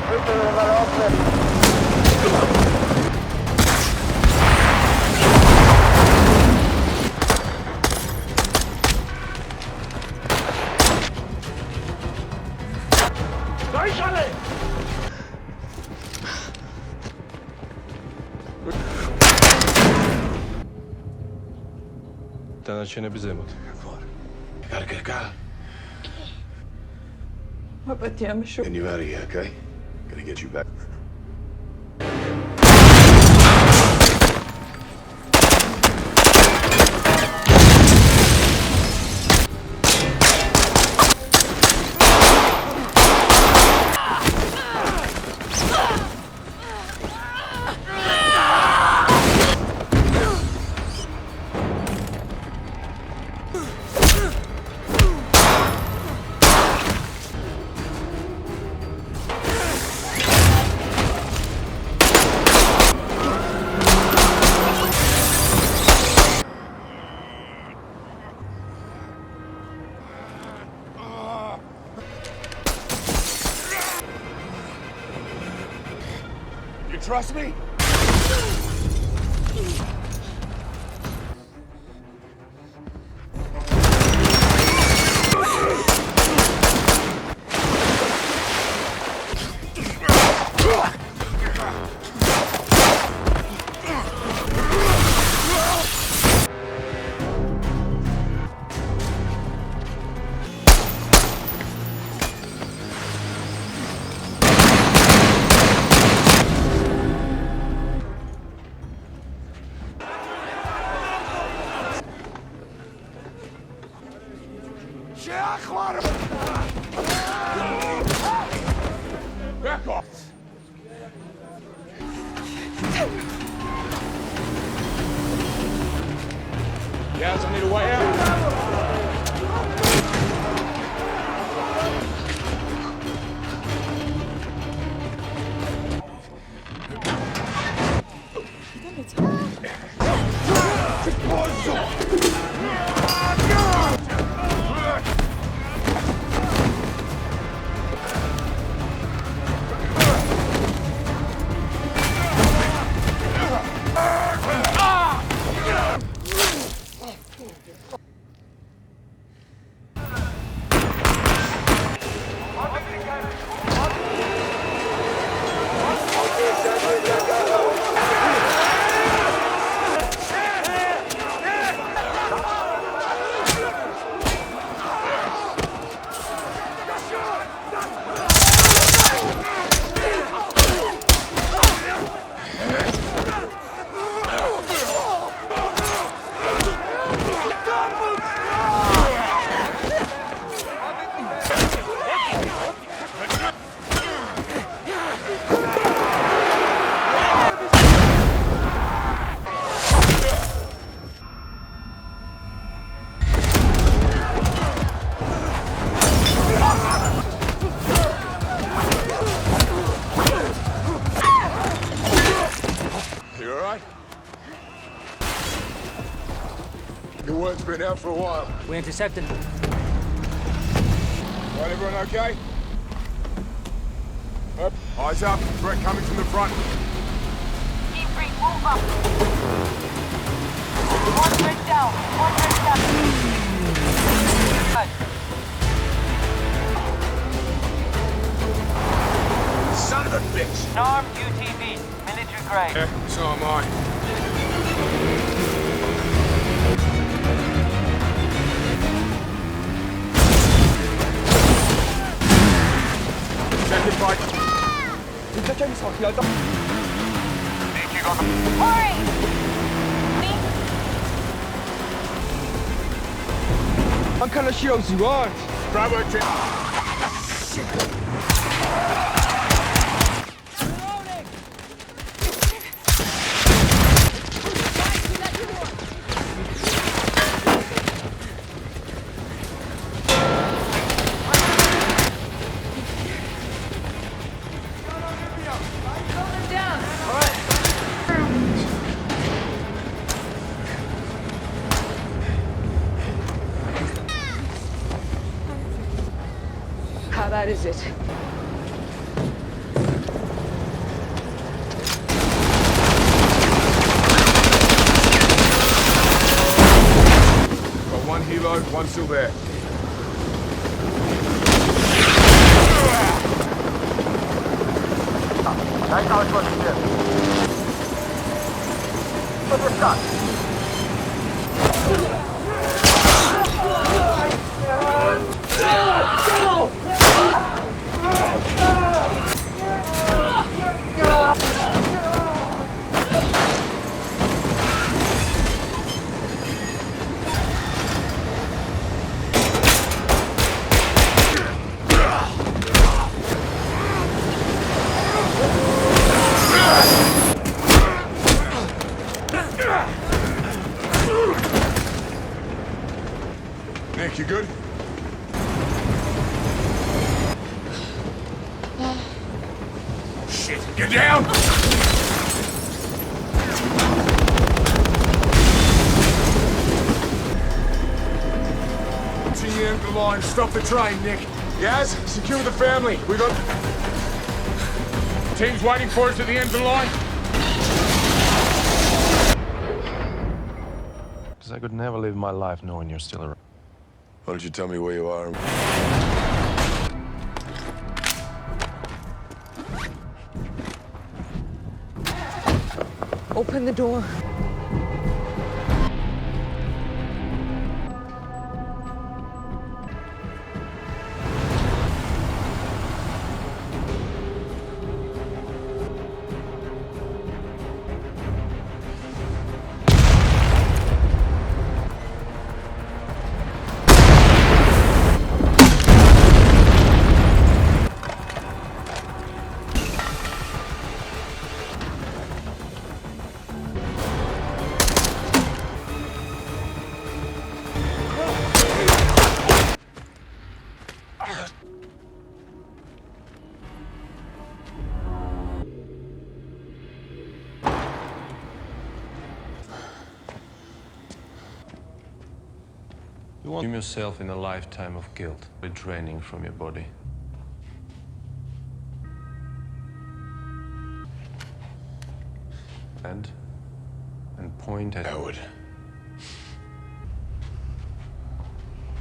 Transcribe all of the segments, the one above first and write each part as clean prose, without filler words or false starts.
Ten bize mat. Getting you out of here, okay? Gonna get you back. You trust me? Back off! Yaz, I need a way out. Your work's been out for a while. We intercepted. Right, everyone okay? Up. Eyes up. Threat coming from the front. Keep free. Move up. One threat down. One threat down. Good. Son of a bitch! An armed UTV. Military grade. Yeah, so am I. Second fight. Hurry! Bravo team. How bad is it? Reload, one still there. Nick, you good? Shit, get down! Continue to the line, stop the train, Nick. Yaz, secure the family. We got... Team's waiting for us at the end of the line. Because I could never live my life knowing you're still around. Why don't you tell me where you are? Open the door. You want yourself in a lifetime of guilt, with draining from your body. And point at Howard.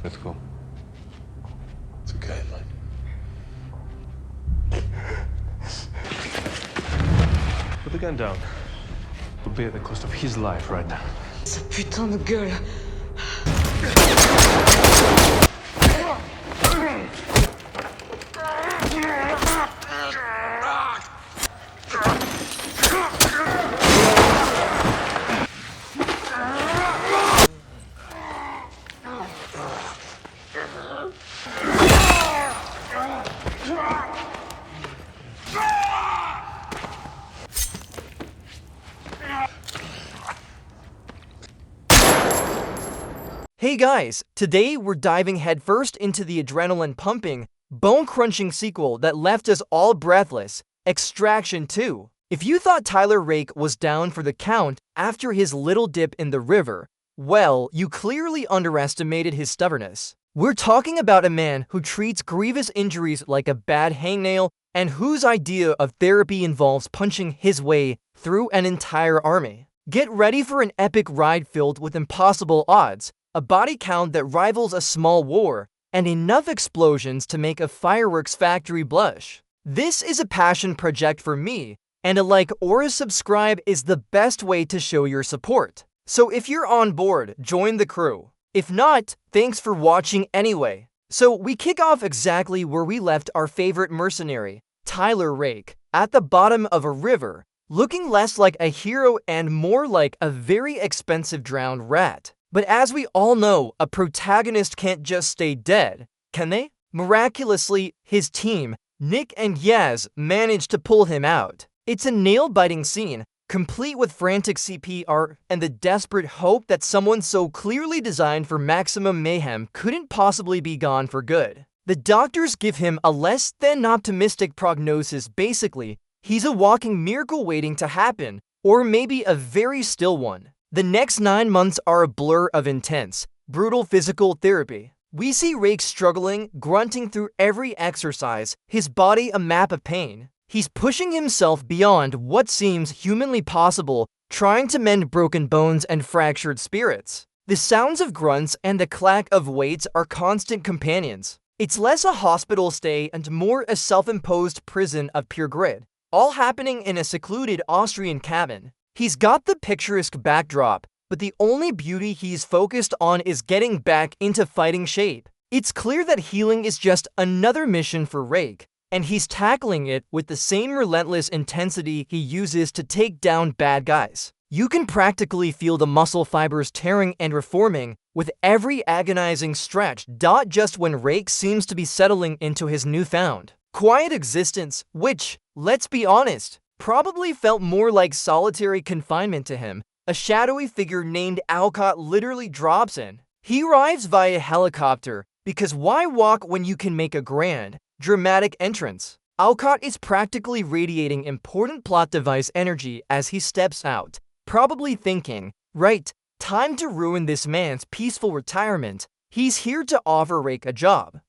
Let's go. It's okay, man. Put the gun down. We'll be at the cost of his life right now. Sa putain de gueule. Hey guys, today we're diving headfirst into the adrenaline-pumping, bone-crunching sequel that left us all breathless, Extraction 2. If you thought Tyler Rake was down for the count after his little dip in the river, well, you clearly underestimated his stubbornness. We're talking about a man who treats grievous injuries like a bad hangnail and whose idea of therapy involves punching his way through an entire army. Get ready for an epic ride filled with impossible odds, a body count that rivals a small war, and enough explosions to make a fireworks factory blush. This is a passion project for me, and a like or a subscribe is the best way to show your support. So if you're on board, join the crew. If not, thanks for watching anyway. So we kick off exactly where we left our favorite mercenary, Tyler Rake, at the bottom of a river, looking less like a hero and more like a very expensive drowned rat. But as we all know, a protagonist can't just stay dead, can they? Miraculously, his team, Nik and Yaz, managed to pull him out. It's a nail-biting scene, complete with frantic CPR and the desperate hope that someone so clearly designed for maximum mayhem couldn't possibly be gone for good. The doctors give him a less than optimistic prognosis. Basically, he's a walking miracle waiting to happen, or maybe a very still one. The next 9 months are a blur of intense, brutal physical therapy. We see Rake struggling, grunting through every exercise, his body a map of pain. He's pushing himself beyond what seems humanly possible, trying to mend broken bones and fractured spirits. The sounds of grunts and the clack of weights are constant companions. It's less a hospital stay and more a self-imposed prison of pure grit, all happening in a secluded Austrian cabin. He's got the picturesque backdrop, but the only beauty he's focused on is getting back into fighting shape. It's clear that healing is just another mission for Rake, and he's tackling it with the same relentless intensity he uses to take down bad guys. You can practically feel the muscle fibers tearing and reforming with every agonizing stretch, just when Rake seems to be settling into his newfound quiet existence, which, let's be honest, probably felt more like solitary confinement to him. A shadowy figure named Alcott literally drops in. He arrives via helicopter, because why walk when you can make a grand, dramatic entrance? Alcott is practically radiating important plot device energy as he steps out, probably thinking, right, time to ruin this man's peaceful retirement. He's here to offer Rake a job.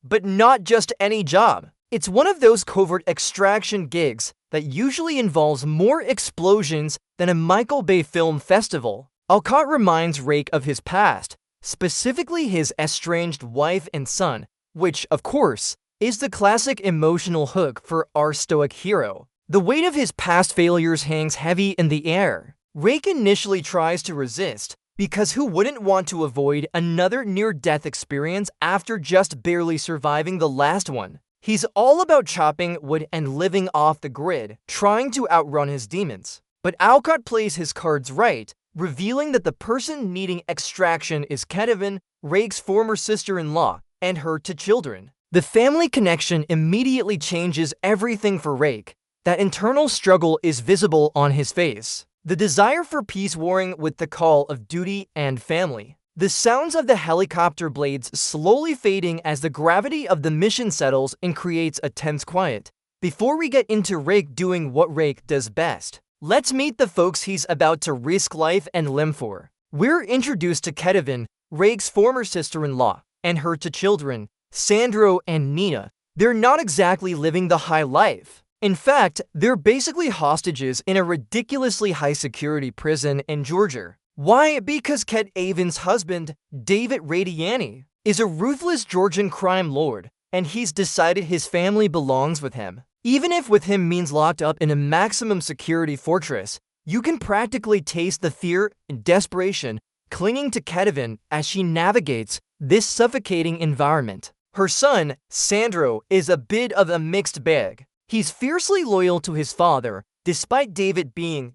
But not just any job. It's one of those covert extraction gigs that usually involves more explosions than a Michael Bay film festival. Alcott reminds Rake of his past, specifically his estranged wife and son, which, of course, is the classic emotional hook for our stoic hero. The weight of his past failures hangs heavy in the air. Rake initially tries to resist, because who wouldn't want to avoid another near-death experience after just barely surviving the last one? He's all about chopping wood and living off the grid, trying to outrun his demons. But Alcott plays his cards right, revealing that the person needing extraction is Ketevan, Rake's former sister-in-law, and her two children. The family connection immediately changes everything for Rake. That internal struggle is visible on his face. The desire for peace warring with the call of duty and family. The sounds of the helicopter blades slowly fading as the gravity of the mission settles and creates a tense quiet. Before we get into Rake doing what Rake does best, let's meet the folks he's about to risk life and limb for. We're introduced to Ketevan, Rake's former sister-in-law, and her two children, Sandro and Nina. They're not exactly living the high life. In fact, they're basically hostages in a ridiculously high-security prison in Georgia. Why? Because Ketevan's husband, David Radiani, is a ruthless Georgian crime lord, and he's decided his family belongs with him. Even if with him means locked up in a maximum security fortress, you can practically taste the fear and desperation clinging to Ketevan as she navigates this suffocating environment. Her son, Sandro, is a bit of a mixed bag. He's fiercely loyal to his father, despite David being,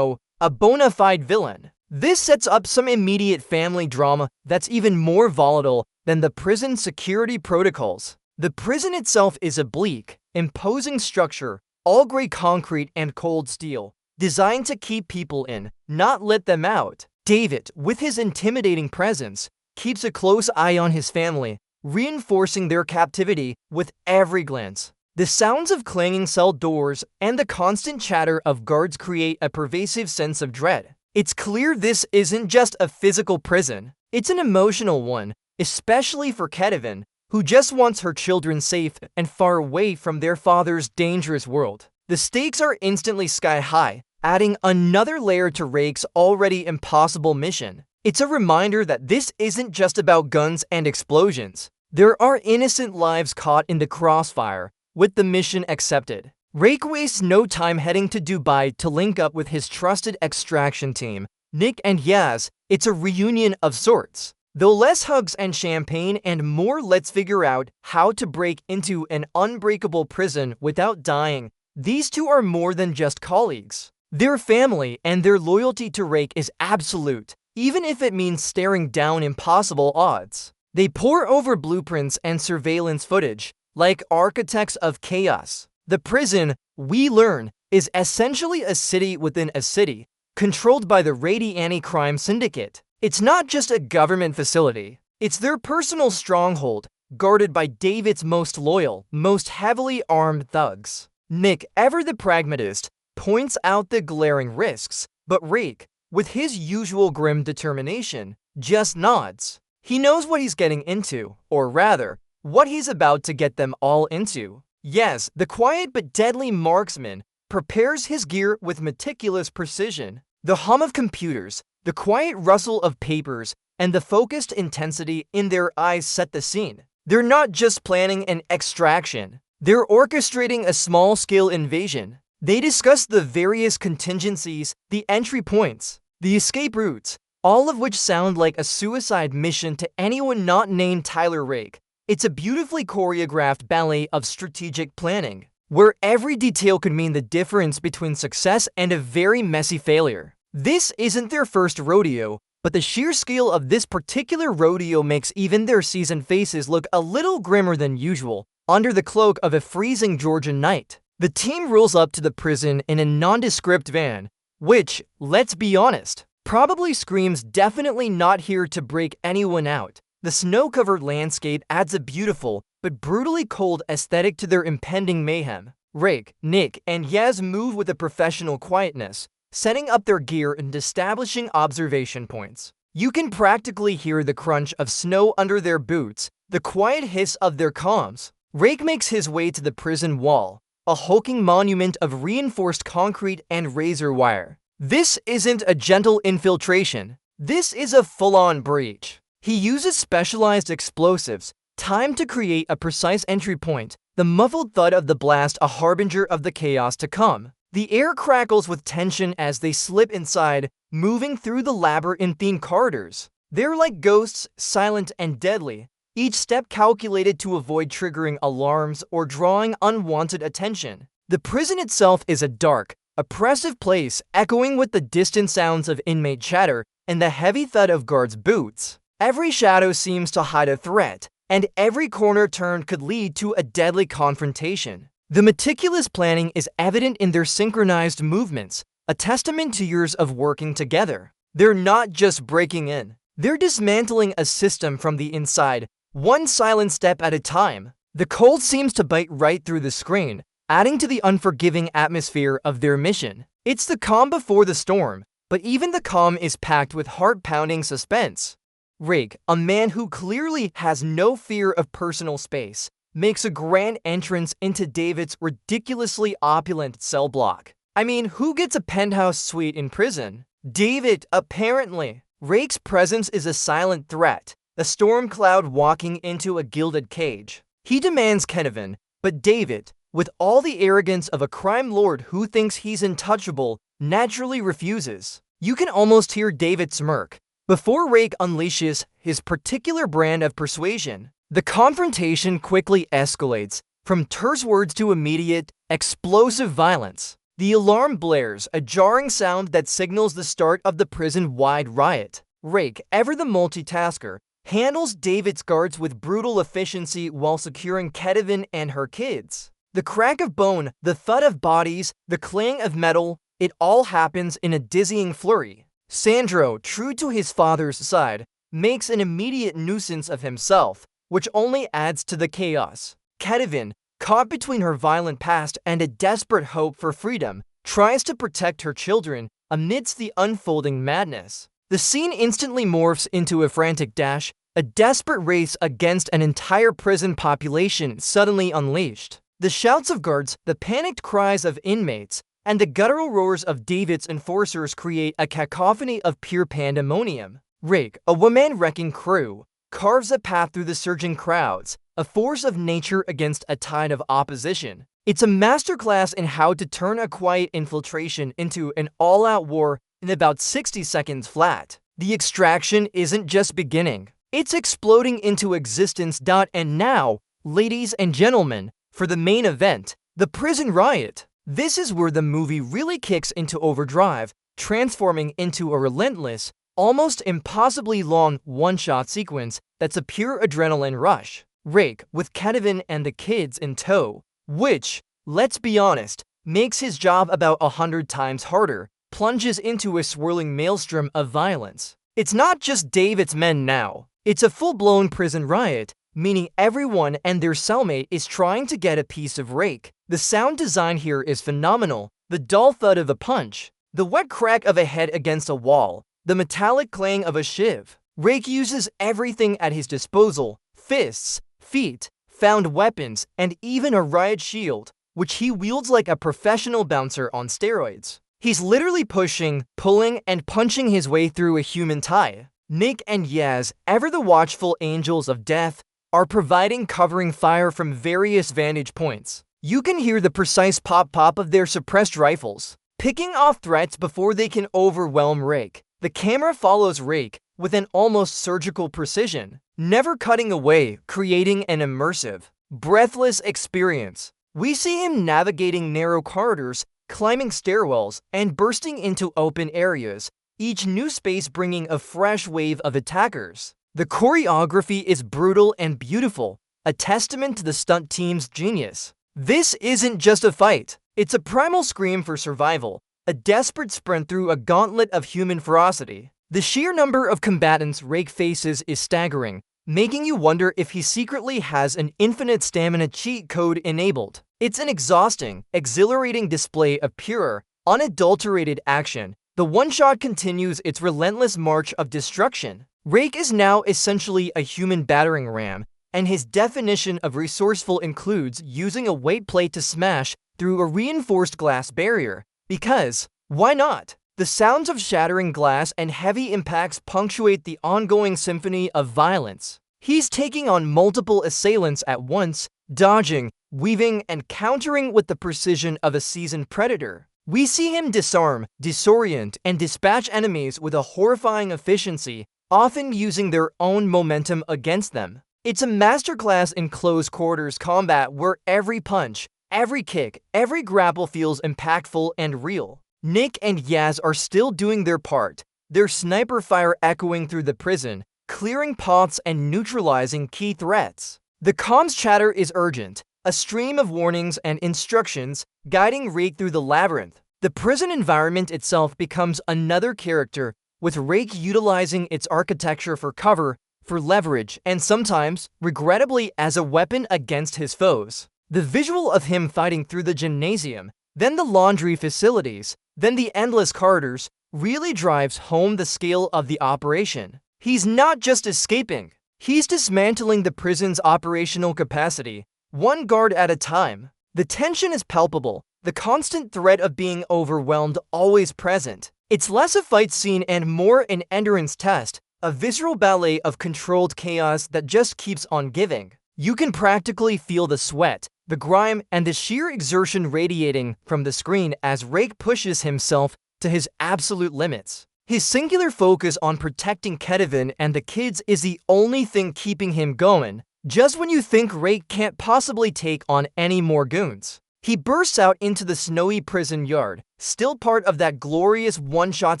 a bona fide villain. This sets up some immediate family drama that's even more volatile than the prison security protocols. The prison itself is a bleak, imposing structure, all gray concrete and cold steel, designed to keep people in, not let them out. David, with his intimidating presence, keeps a close eye on his family, reinforcing their captivity with every glance. The sounds of clanging cell doors and the constant chatter of guards create a pervasive sense of dread. It's clear this isn't just a physical prison, it's an emotional one, especially for Ketevan, who just wants her children safe and far away from their father's dangerous world. The stakes are instantly sky high, adding another layer to Rake's already impossible mission. It's a reminder that this isn't just about guns and explosions. There are innocent lives caught in the crossfire, with the mission accepted. Rake wastes no time heading to Dubai to link up with his trusted extraction team, Nik and Yaz. It's a reunion of sorts. Though less hugs and champagne and more let's figure out how to break into an unbreakable prison without dying, these two are more than just colleagues. Their family and their loyalty to Rake is absolute, even if it means staring down impossible odds. They pore over blueprints and surveillance footage, like architects of chaos. The prison, we learn, is essentially a city within a city, controlled by the Radiani crime syndicate. It's not just a government facility. It's their personal stronghold, guarded by David's most loyal, most heavily armed thugs. Nik, ever the pragmatist, points out the glaring risks, but Rake, with his usual grim determination, just nods. He knows what he's getting into, or rather, what he's about to get them all into. Yes, the quiet but deadly marksman prepares his gear with meticulous precision. The hum of computers, the quiet rustle of papers, and the focused intensity in their eyes set the scene. They're not just planning an extraction, they're orchestrating a small-scale invasion. They discuss the various contingencies, the entry points, the escape routes, all of which sound like a suicide mission to anyone not named Tyler Rake. It's a beautifully choreographed ballet of strategic planning, where every detail could mean the difference between success and a very messy failure. This isn't their first rodeo, but the sheer scale of this particular rodeo makes even their seasoned faces look a little grimmer than usual, under the cloak of a freezing Georgian night. The team rolls up to the prison in a nondescript van, which, let's be honest, probably screams definitely not here to break anyone out. The snow-covered landscape adds a beautiful, but brutally cold aesthetic to their impending mayhem. Rake, Nik, and Yaz move with a professional quietness, setting up their gear and establishing observation points. You can practically hear the crunch of snow under their boots, the quiet hiss of their comms. Rake makes his way to the prison wall, a hulking monument of reinforced concrete and razor wire. This isn't a gentle infiltration. This is a full-on breach. He uses specialized explosives, timed to create a precise entry point, the muffled thud of the blast a harbinger of the chaos to come. The air crackles with tension as they slip inside, moving through the labyrinthine corridors. They're like ghosts, silent and deadly, each step calculated to avoid triggering alarms or drawing unwanted attention. The prison itself is a dark, oppressive place, echoing with the distant sounds of inmate chatter and the heavy thud of guards' boots. Every shadow seems to hide a threat, and every corner turn could lead to a deadly confrontation. The meticulous planning is evident in their synchronized movements, a testament to years of working together. They're not just breaking in, they're dismantling a system from the inside, one silent step at a time. The cold seems to bite right through the screen, adding to the unforgiving atmosphere of their mission. It's the calm before the storm, but even the calm is packed with heart-pounding suspense. Rake, a man who clearly has no fear of personal space, makes a grand entrance into David's ridiculously opulent cell block. I mean, who gets a penthouse suite in prison? David, apparently. Rake's presence is a silent threat, a storm cloud walking into a gilded cage. He demands Ketevan, but David, with all the arrogance of a crime lord who thinks he's untouchable, naturally refuses. You can almost hear David smirk before Rake unleashes his particular brand of persuasion. The confrontation quickly escalates, from terse words to immediate, explosive violence. The alarm blares, a jarring sound that signals the start of the prison-wide riot. Rake, ever the multitasker, handles David's guards with brutal efficiency while securing Ketevan and her kids. The crack of bone, the thud of bodies, the clang of metal, it all happens in a dizzying flurry. Sandro, true to his father's side, makes an immediate nuisance of himself, which only adds to the chaos. Ketevan, caught between her violent past and a desperate hope for freedom, tries to protect her children amidst the unfolding madness. The scene instantly morphs into a frantic dash, a desperate race against an entire prison population suddenly unleashed. The shouts of guards, the panicked cries of inmates, and the guttural roars of David's enforcers create a cacophony of pure pandemonium. Rake, a woman-wrecking crew, carves a path through the surging crowds, a force of nature against a tide of opposition. It's a masterclass in how to turn a quiet infiltration into an all-out war in about 60 seconds flat. The extraction isn't just beginning, it's exploding into existence. And now, ladies and gentlemen, for the main event, the prison riot. This is where the movie really kicks into overdrive, transforming into a relentless, almost impossibly long one-shot sequence that's a pure adrenaline rush. Rake, with Ketevan and the kids in tow, which, let's be honest, makes his job about 100 times harder, plunges into a swirling maelstrom of violence. It's not just David's men now. It's a full-blown prison riot, meaning everyone and their cellmate is trying to get a piece of Rake. The sound design here is phenomenal. The dull thud of a punch, the wet crack of a head against a wall, the metallic clang of a shiv. Rake uses everything at his disposal: fists, feet, found weapons, and even a riot shield, which he wields like a professional bouncer on steroids. He's literally pushing, pulling, and punching his way through a human tie. Nik and Yaz, ever the watchful angels of death, are providing covering fire from various vantage points. You can hear the precise pop-pop of their suppressed rifles, picking off threats before they can overwhelm Rake. The camera follows Rake with an almost surgical precision, never cutting away, creating an immersive, breathless experience. We see him navigating narrow corridors, climbing stairwells, and bursting into open areas, each new space bringing a fresh wave of attackers. The choreography is brutal and beautiful, a testament to the stunt team's genius. This isn't just a fight, it's a primal scream for survival, a desperate sprint through a gauntlet of human ferocity. The sheer number of combatants Rake faces is staggering, making you wonder if he secretly has an infinite stamina cheat code enabled. It's an exhausting, exhilarating display of pure, unadulterated action. The one-shot continues its relentless march of destruction. Rake is now essentially a human battering ram, and his definition of resourceful includes using a weight plate to smash through a reinforced glass barrier. Because, why not? The sounds of shattering glass and heavy impacts punctuate the ongoing symphony of violence. He's taking on multiple assailants at once, dodging, weaving, and countering with the precision of a seasoned predator. We see him disarm, disorient, and dispatch enemies with a horrifying efficiency, often using their own momentum against them. It's a masterclass in close quarters combat where every punch, every kick, every grapple feels impactful and real. Nik and Yaz are still doing their part, their sniper fire echoing through the prison, clearing paths and neutralizing key threats. The comms chatter is urgent, a stream of warnings and instructions guiding Rake through the labyrinth. The prison environment itself becomes another character, with Rake utilizing its architecture for cover, for leverage, and sometimes, regrettably, as a weapon against his foes. The visual of him fighting through the gymnasium, then the laundry facilities, then the endless corridors, really drives home the scale of the operation. He's not just escaping, he's dismantling the prison's operational capacity, one guard at a time. The tension is palpable, the constant threat of being overwhelmed always present. It's less a fight scene and more an endurance test, a visceral ballet of controlled chaos that just keeps on giving. You can practically feel the sweat, the grime, and the sheer exertion radiating from the screen as Rake pushes himself to his absolute limits. His singular focus on protecting Ketevan and the kids is the only thing keeping him going, just when you think Rake can't possibly take on any more goons. He bursts out into the snowy prison yard, still part of that glorious one-shot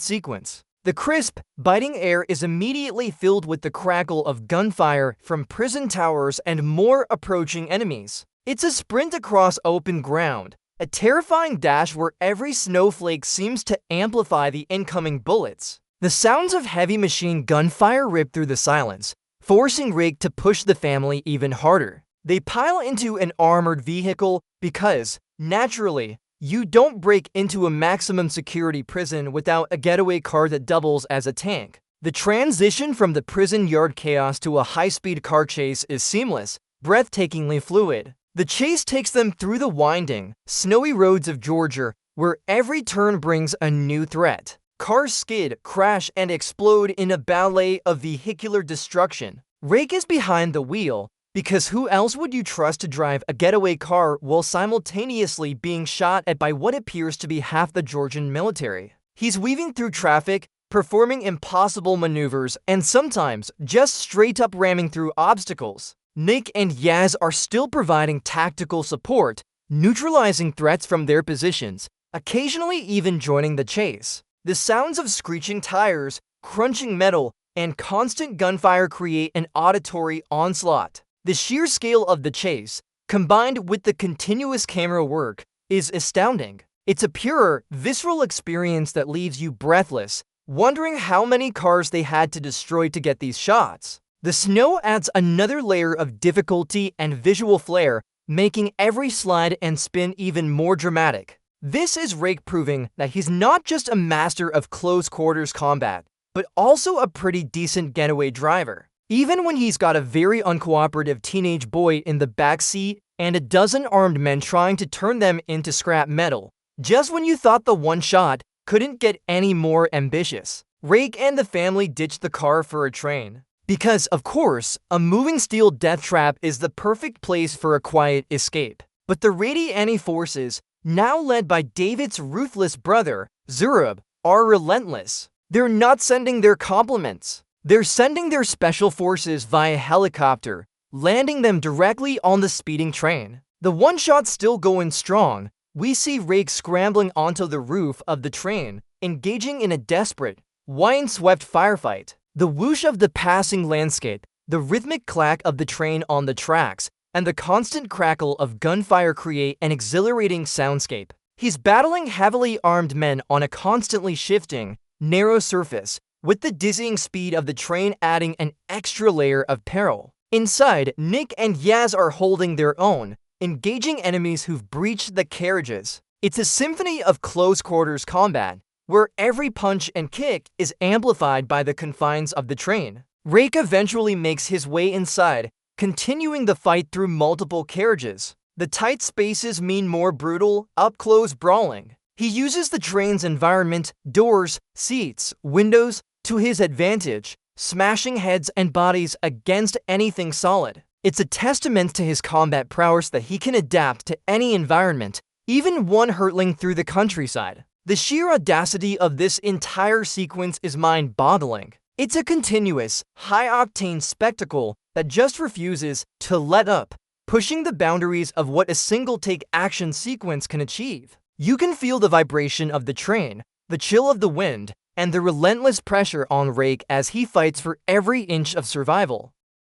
sequence. The crisp, biting air is immediately filled with the crackle of gunfire from prison towers and more approaching enemies. It's a sprint across open ground, a terrifying dash where every snowflake seems to amplify the incoming bullets. The sounds of heavy machine gun fire rip through the silence, forcing Rake to push the family even harder. They pile into an armored vehicle because, naturally, you don't break into a maximum security prison without a getaway car that doubles as a tank. The transition from the prison yard chaos to a high-speed car chase is seamless, breathtakingly fluid. The chase takes them through the winding, snowy roads of Georgia, where every turn brings a new threat. Cars skid, crash, and explode in a ballet of vehicular destruction. Rake is behind the wheel, because who else would you trust to drive a getaway car while simultaneously being shot at by what appears to be half the Georgian military? He's weaving through traffic, performing impossible maneuvers, and sometimes just straight up ramming through obstacles. Nik and Yaz are still providing tactical support, neutralizing threats from their positions, occasionally even joining the chase. The sounds of screeching tires, crunching metal, and constant gunfire create an auditory onslaught. The sheer scale of the chase, combined with the continuous camera work, is astounding. It's a pure, visceral experience that leaves you breathless, wondering how many cars they had to destroy to get these shots. The snow adds another layer of difficulty and visual flair, making every slide and spin even more dramatic. This is Rake proving that he's not just a master of close quarters combat, but also a pretty decent getaway driver. Even when he's got a very uncooperative teenage boy in the backseat and a dozen armed men trying to turn them into scrap metal, just when you thought the one shot couldn't get any more ambitious. Rake and the family ditch the car for a train. Because, of course, a moving steel death trap is the perfect place for a quiet escape. But the Radiani forces, now led by David's ruthless brother, Zurab, are relentless. They're not sending their compliments. They're sending their special forces via helicopter, landing them directly on the speeding train. The one-shot's still going strong. We see Rake scrambling onto the roof of the train, engaging in a desperate, wind-swept firefight. The whoosh of the passing landscape, the rhythmic clack of the train on the tracks, and the constant crackle of gunfire create an exhilarating soundscape. He's battling heavily armed men on a constantly shifting, narrow surface, with the dizzying speed of the train adding an extra layer of peril. Inside, Nik and Yaz are holding their own, engaging enemies who've breached the carriages. It's a symphony of close-quarters combat, where every punch and kick is amplified by the confines of the train. Rake eventually makes his way inside, continuing the fight through multiple carriages. The tight spaces mean more brutal, up-close brawling. He uses the train's environment, doors, seats, windows, to his advantage, smashing heads and bodies against anything solid. It's a testament to his combat prowess that he can adapt to any environment, even one hurtling through the countryside. The sheer audacity of this entire sequence is mind-boggling. It's a continuous, high-octane spectacle that just refuses to let up, pushing the boundaries of what a single-take action sequence can achieve. You can feel the vibration of the train, the chill of the wind, and the relentless pressure on Rake as he fights for every inch of survival,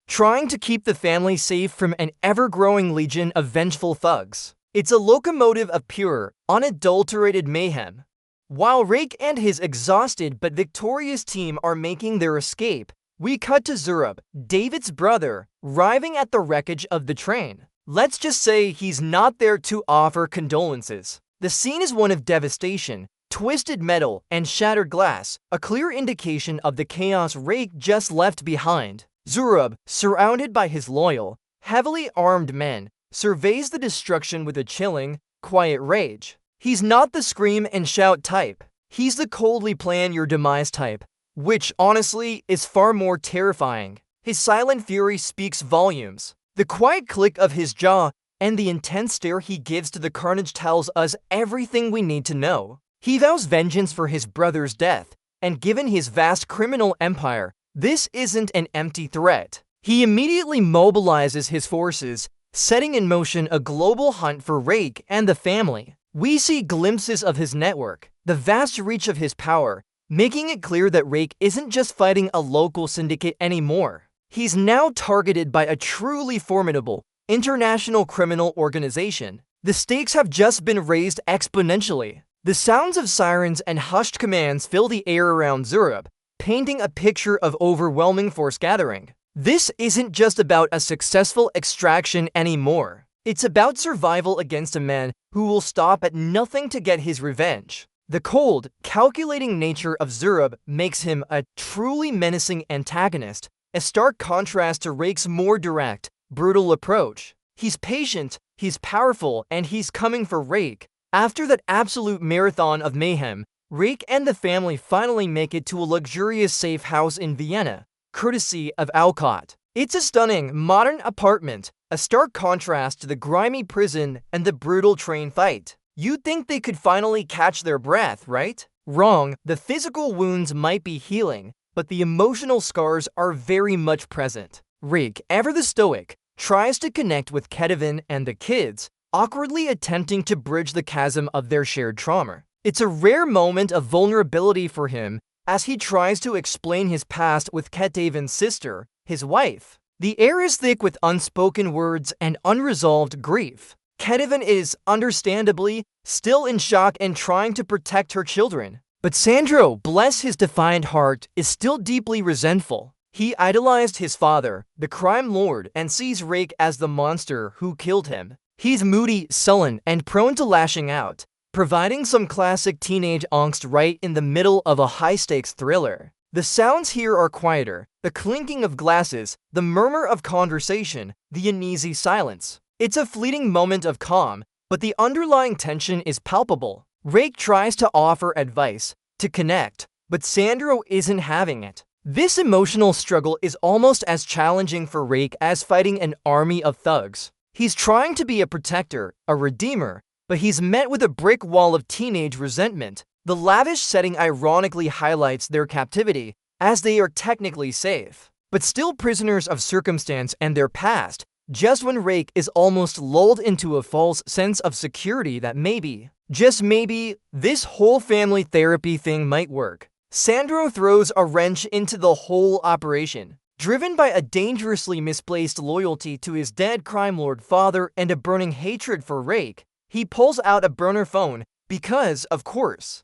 trying to keep the family safe from an ever-growing legion of vengeful thugs. It's a locomotive of pure, unadulterated mayhem. While Rake and his exhausted but victorious team are making their escape, we cut to Zurab, David's brother, arriving at the wreckage of the train. Let's just say he's not there to offer condolences. The scene is one of devastation, twisted metal, and shattered glass, a clear indication of the chaos Rake just left behind. Zurab, surrounded by his loyal, heavily armed men, surveys the destruction with a chilling, quiet rage. He's not the scream and shout type. He's the coldly plan your demise type, which, honestly, is far more terrifying. His silent fury speaks volumes. The quiet click of his jaw and the intense stare he gives to the carnage tells us everything we need to know. He vows vengeance for his brother's death, and given his vast criminal empire, this isn't an empty threat. He immediately mobilizes his forces, setting in motion a global hunt for Rake and the family. We see glimpses of his network, the vast reach of his power, making it clear that Rake isn't just fighting a local syndicate anymore. He's now targeted by a truly formidable, international criminal organization. The stakes have just been raised exponentially. The sounds of sirens and hushed commands fill the air around Zurab, painting a picture of overwhelming force gathering. This isn't just about a successful extraction anymore. It's about survival against a man who will stop at nothing to get his revenge. The cold, calculating nature of Zurab makes him a truly menacing antagonist, a stark contrast to Rake's more direct, brutal approach. He's patient, he's powerful, and he's coming for Rake. After that absolute marathon of mayhem, Rake and the family finally make it to a luxurious safe house in Vienna, courtesy of Alcott. It's a stunning, modern apartment, a stark contrast to the grimy prison and the brutal train fight. You'd think they could finally catch their breath, right? Wrong, the physical wounds might be healing, but the emotional scars are very much present. Rake, ever the stoic, tries to connect with Ketevan and the kids, awkwardly attempting to bridge the chasm of their shared trauma. It's a rare moment of vulnerability for him as he tries to explain his past with Ketevan's sister, his wife. The air is thick with unspoken words and unresolved grief. Ketevan is, understandably, still in shock and trying to protect her children. But Sandro, bless his defiant heart, is still deeply resentful. He idolized his father, the crime lord, and sees Rake as the monster who killed him. He's moody, sullen, and prone to lashing out, providing some classic teenage angst right in the middle of a high-stakes thriller. The sounds here are quieter, the clinking of glasses, the murmur of conversation, the uneasy silence. It's a fleeting moment of calm, but the underlying tension is palpable. Rake tries to offer advice, to connect, but Sandro isn't having it. This emotional struggle is almost as challenging for Rake as fighting an army of thugs. He's trying to be a protector, a redeemer, but he's met with a brick wall of teenage resentment. The lavish setting ironically highlights their captivity, as they are technically safe, but still prisoners of circumstance and their past, just when Rake is almost lulled into a false sense of security that maybe, just maybe, this whole family therapy thing might work. Sandro throws a wrench into the whole operation. Driven by a dangerously misplaced loyalty to his dead crime lord father and a burning hatred for Rake, he pulls out a burner phone because, of course,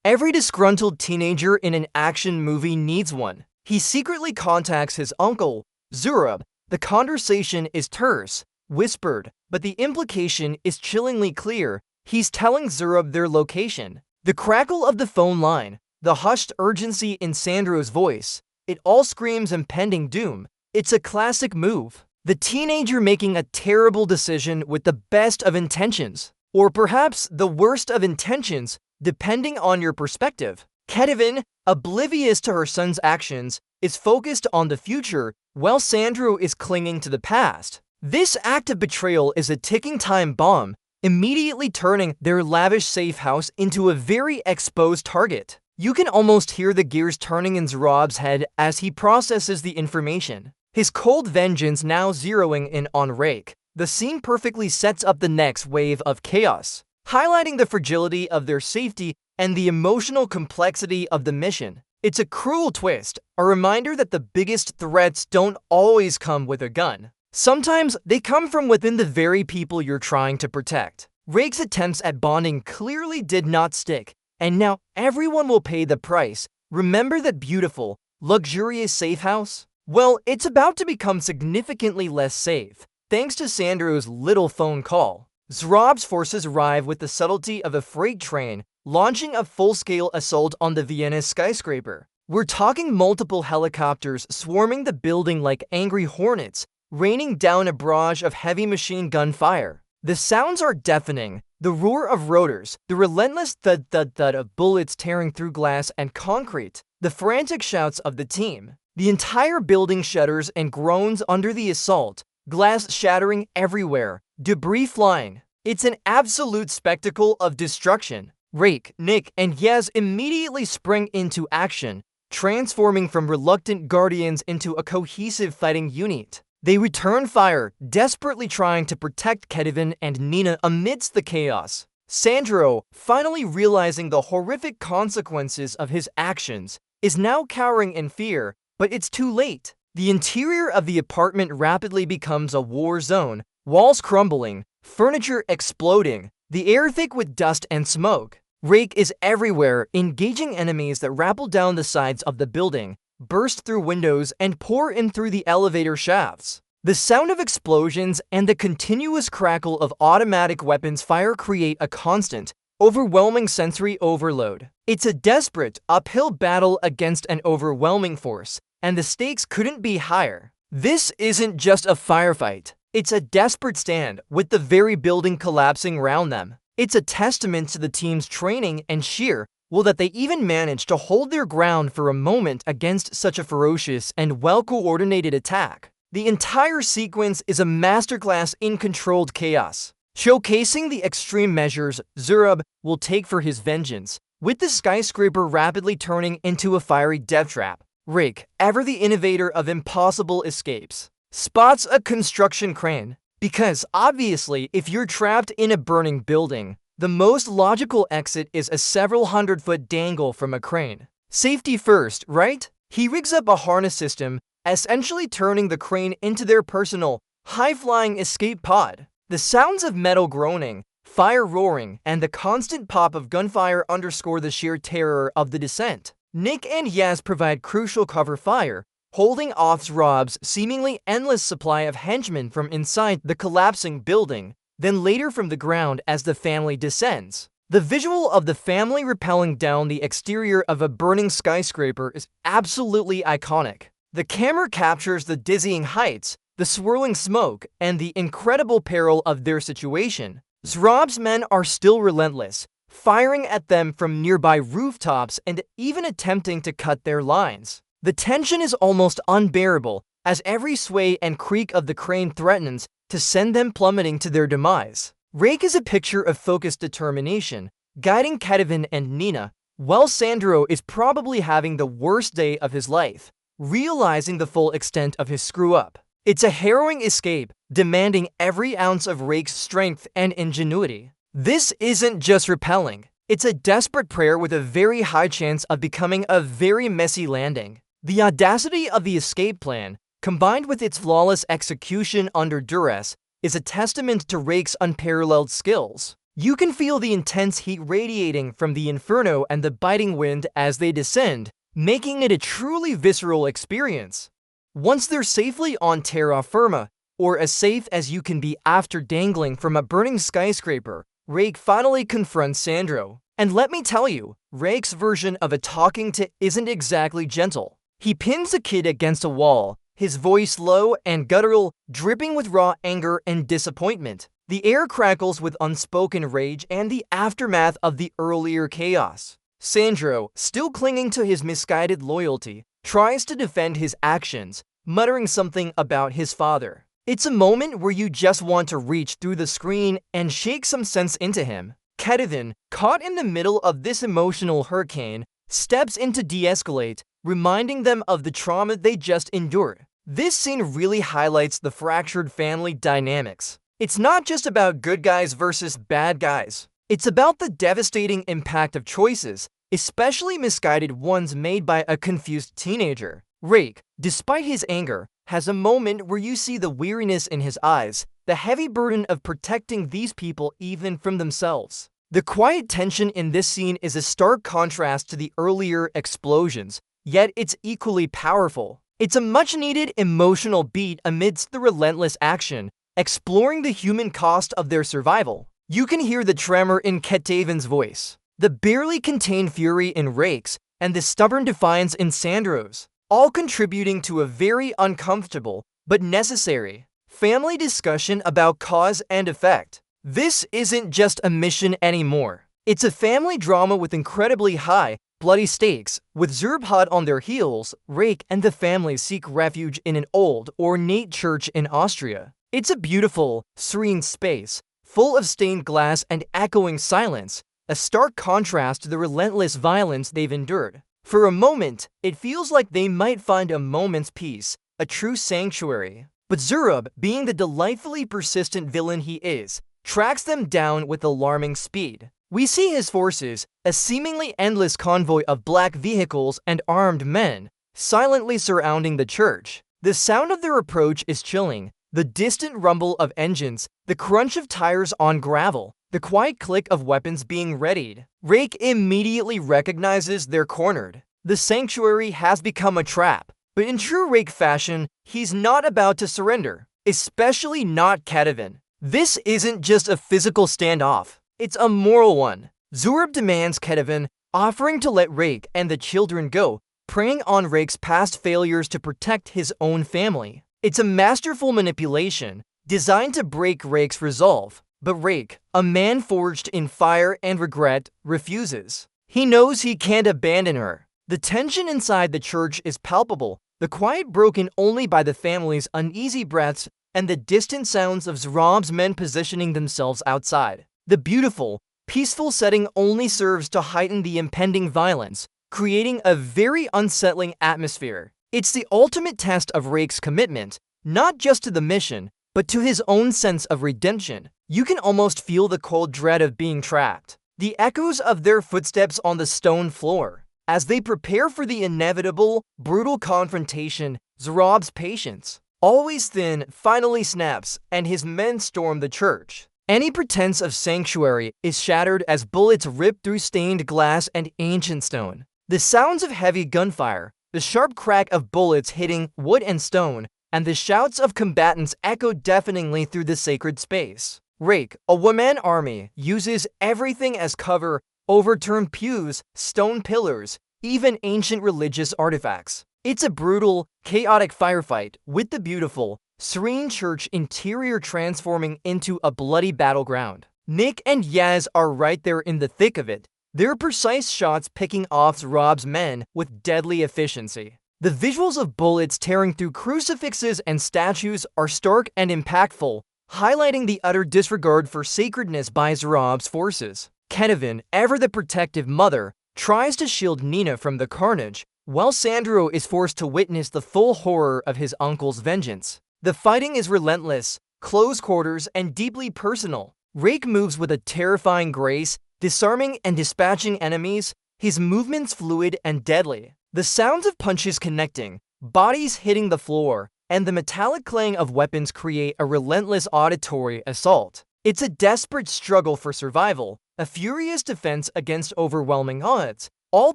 every disgruntled teenager in an action movie needs one. He secretly contacts his uncle, Zurab. The conversation is terse, whispered, but the implication is chillingly clear. He's telling Zurab their location. The crackle of the phone line, the hushed urgency in Sandro's voice, it all screams impending doom. It's a classic move. The teenager making a terrible decision with the best of intentions. Or perhaps the worst of intentions, depending on your perspective. Ketevan, oblivious to her son's actions, is focused on the future, while Sandro is clinging to the past. This act of betrayal is a ticking time bomb, immediately turning their lavish safe house into a very exposed target. You can almost hear the gears turning in Zurab's head as he processes the information. His cold vengeance now zeroing in on Rake. The scene perfectly sets up the next wave of chaos, highlighting the fragility of their safety and the emotional complexity of the mission. It's a cruel twist, a reminder that the biggest threats don't always come with a gun. Sometimes they come from within the very people you're trying to protect. Rake's attempts at bonding clearly did not stick, and now everyone will pay the price. Remember that beautiful, luxurious safe house? Well, it's about to become significantly less safe, thanks to Sandro's little phone call. Zurab's forces arrive with the subtlety of a freight train, launching a full-scale assault on the Vienna skyscraper. We're talking multiple helicopters swarming the building like angry hornets, raining down a barrage of heavy machine gun fire. The sounds are deafening. The roar of rotors, the relentless thud-thud-thud of bullets tearing through glass and concrete, the frantic shouts of the team. The entire building shudders and groans under the assault, glass shattering everywhere, debris flying. It's an absolute spectacle of destruction. Rake, Nik, and Yaz immediately spring into action, transforming from reluctant guardians into a cohesive fighting unit. They return fire, desperately trying to protect Ketevan and Nina amidst the chaos. Sandro, finally realizing the horrific consequences of his actions, is now cowering in fear, but it's too late. The interior of the apartment rapidly becomes a war zone, walls crumbling, furniture exploding, the air thick with dust and smoke. Rake is everywhere, engaging enemies that rappel down the sides of the building, burst through windows, and pour in through the elevator shafts. The sound of explosions and the continuous crackle of automatic weapons fire create a constant, overwhelming sensory overload. It's a desperate, uphill battle against an overwhelming force, and the stakes couldn't be higher. This isn't just a firefight. It's a desperate stand, with the very building collapsing around them. It's a testament to the team's training and sheer will that they even managed to hold their ground for a moment against such a ferocious and well-coordinated attack. The entire sequence is a masterclass in controlled chaos, showcasing the extreme measures Zurab will take for his vengeance, with the skyscraper rapidly turning into a fiery death trap. Rake, ever the innovator of impossible escapes, spots a construction crane, because obviously if you're trapped in a burning building, the most logical exit is a several hundred-foot dangle from a crane. Safety first, right? He rigs up a harness system, essentially turning the crane into their personal, high-flying escape pod. The sounds of metal groaning, fire roaring, and the constant pop of gunfire underscore the sheer terror of the descent. Nik and Yaz provide crucial cover fire, holding off Zurab's seemingly endless supply of henchmen from inside the collapsing building, then later from the ground as the family descends. The visual of the family rappelling down the exterior of a burning skyscraper is absolutely iconic. The camera captures the dizzying heights, the swirling smoke, and the incredible peril of their situation. Zurab's men are still relentless, firing at them from nearby rooftops and even attempting to cut their lines. The tension is almost unbearable, as every sway and creak of the crane threatens to send them plummeting to their demise. Rake is a picture of focused determination, guiding Ketevan and Nina, while Sandro is probably having the worst day of his life, realizing the full extent of his screw-up. It's a harrowing escape, demanding every ounce of Rake's strength and ingenuity. This isn't just repelling, it's a desperate prayer with a very high chance of becoming a very messy landing. The audacity of the escape plan, combined with its flawless execution under duress, is a testament to Rake's unparalleled skills. You can feel the intense heat radiating from the inferno and the biting wind as they descend, making it a truly visceral experience. Once they're safely on terra firma, or as safe as you can be after dangling from a burning skyscraper, Rake finally confronts Sandro. And let me tell you, Rake's version of a talking to isn't exactly gentle. He pins the kid against a wall, his voice low and guttural, dripping with raw anger and disappointment. The air crackles with unspoken rage and the aftermath of the earlier chaos. Sandro, still clinging to his misguided loyalty, tries to defend his actions, muttering something about his father. It's a moment where you just want to reach through the screen and shake some sense into him. Ketevan, caught in the middle of this emotional hurricane, steps in to de-escalate, reminding them of the trauma they just endured. This scene really highlights the fractured family dynamics. It's not just about good guys versus bad guys. It's about the devastating impact of choices, especially misguided ones made by a confused teenager. Rake, despite his anger, has a moment where you see the weariness in his eyes, the heavy burden of protecting these people even from themselves. The quiet tension in this scene is a stark contrast to the earlier explosions, yet it's equally powerful. It's a much-needed emotional beat amidst the relentless action, exploring the human cost of their survival. You can hear the tremor in Ketevan's voice, the barely contained fury in Rake's, and the stubborn defiance in Sandro's, all contributing to a very uncomfortable but necessary family discussion about cause and effect. This isn't just a mission anymore. It's a family drama with incredibly high, bloody stakes. With Zurb hot on their heels, Rake and the family seek refuge in an old, ornate church in Austria. It's a beautiful, serene space, full of stained glass and echoing silence, a stark contrast to the relentless violence they've endured. For a moment, it feels like they might find a moment's peace, a true sanctuary. But Zurb, being the delightfully persistent villain he is, tracks them down with alarming speed. We see his forces, a seemingly endless convoy of black vehicles and armed men, silently surrounding the church. The sound of their approach is chilling, the distant rumble of engines, the crunch of tires on gravel, the quiet click of weapons being readied. Rake immediately recognizes they're cornered. The sanctuary has become a trap, but in true Rake fashion, he's not about to surrender, especially not Ketevan. This isn't just a physical standoff, it's a moral one. Zurb demands Ketevan, offering to let Rake and the children go, preying on Rake's past failures to protect his own family. It's a masterful manipulation, designed to break Rake's resolve. But Rake, a man forged in fire and regret, refuses. He knows he can't abandon her. The tension inside the church is palpable, the quiet broken only by the family's uneasy breaths and the distant sounds of Zurab's men positioning themselves outside. The beautiful, peaceful setting only serves to heighten the impending violence, creating a very unsettling atmosphere. It's the ultimate test of Rake's commitment, not just to the mission, but to his own sense of redemption. You can almost feel the cold dread of being trapped, the echoes of their footsteps on the stone floor. As they prepare for the inevitable, brutal confrontation, Zurab's patience, always thin, finally snaps, and his men storm the church. Any pretense of sanctuary is shattered as bullets rip through stained glass and ancient stone. The sounds of heavy gunfire, the sharp crack of bullets hitting wood and stone, and the shouts of combatants echo deafeningly through the sacred space. Rake, a one-man army, uses everything as cover, overturned pews, stone pillars, even ancient religious artifacts. It's a brutal, chaotic firefight, with the beautiful, serene church interior transforming into a bloody battleground. Nik and Yaz are right there in the thick of it, their precise shots picking off Zrob's men with deadly efficiency. The visuals of bullets tearing through crucifixes and statues are stark and impactful, highlighting the utter disregard for sacredness by Zrob's forces. Ketevan, ever the protective mother, tries to shield Nina from the carnage, while Sandro is forced to witness the full horror of his uncle's vengeance. The fighting is relentless, close quarters, and deeply personal. Rake moves with a terrifying grace, disarming and dispatching enemies, his movements fluid and deadly. The sounds of punches connecting, bodies hitting the floor, and the metallic clang of weapons create a relentless auditory assault. It's a desperate struggle for survival, a furious defense against overwhelming odds, all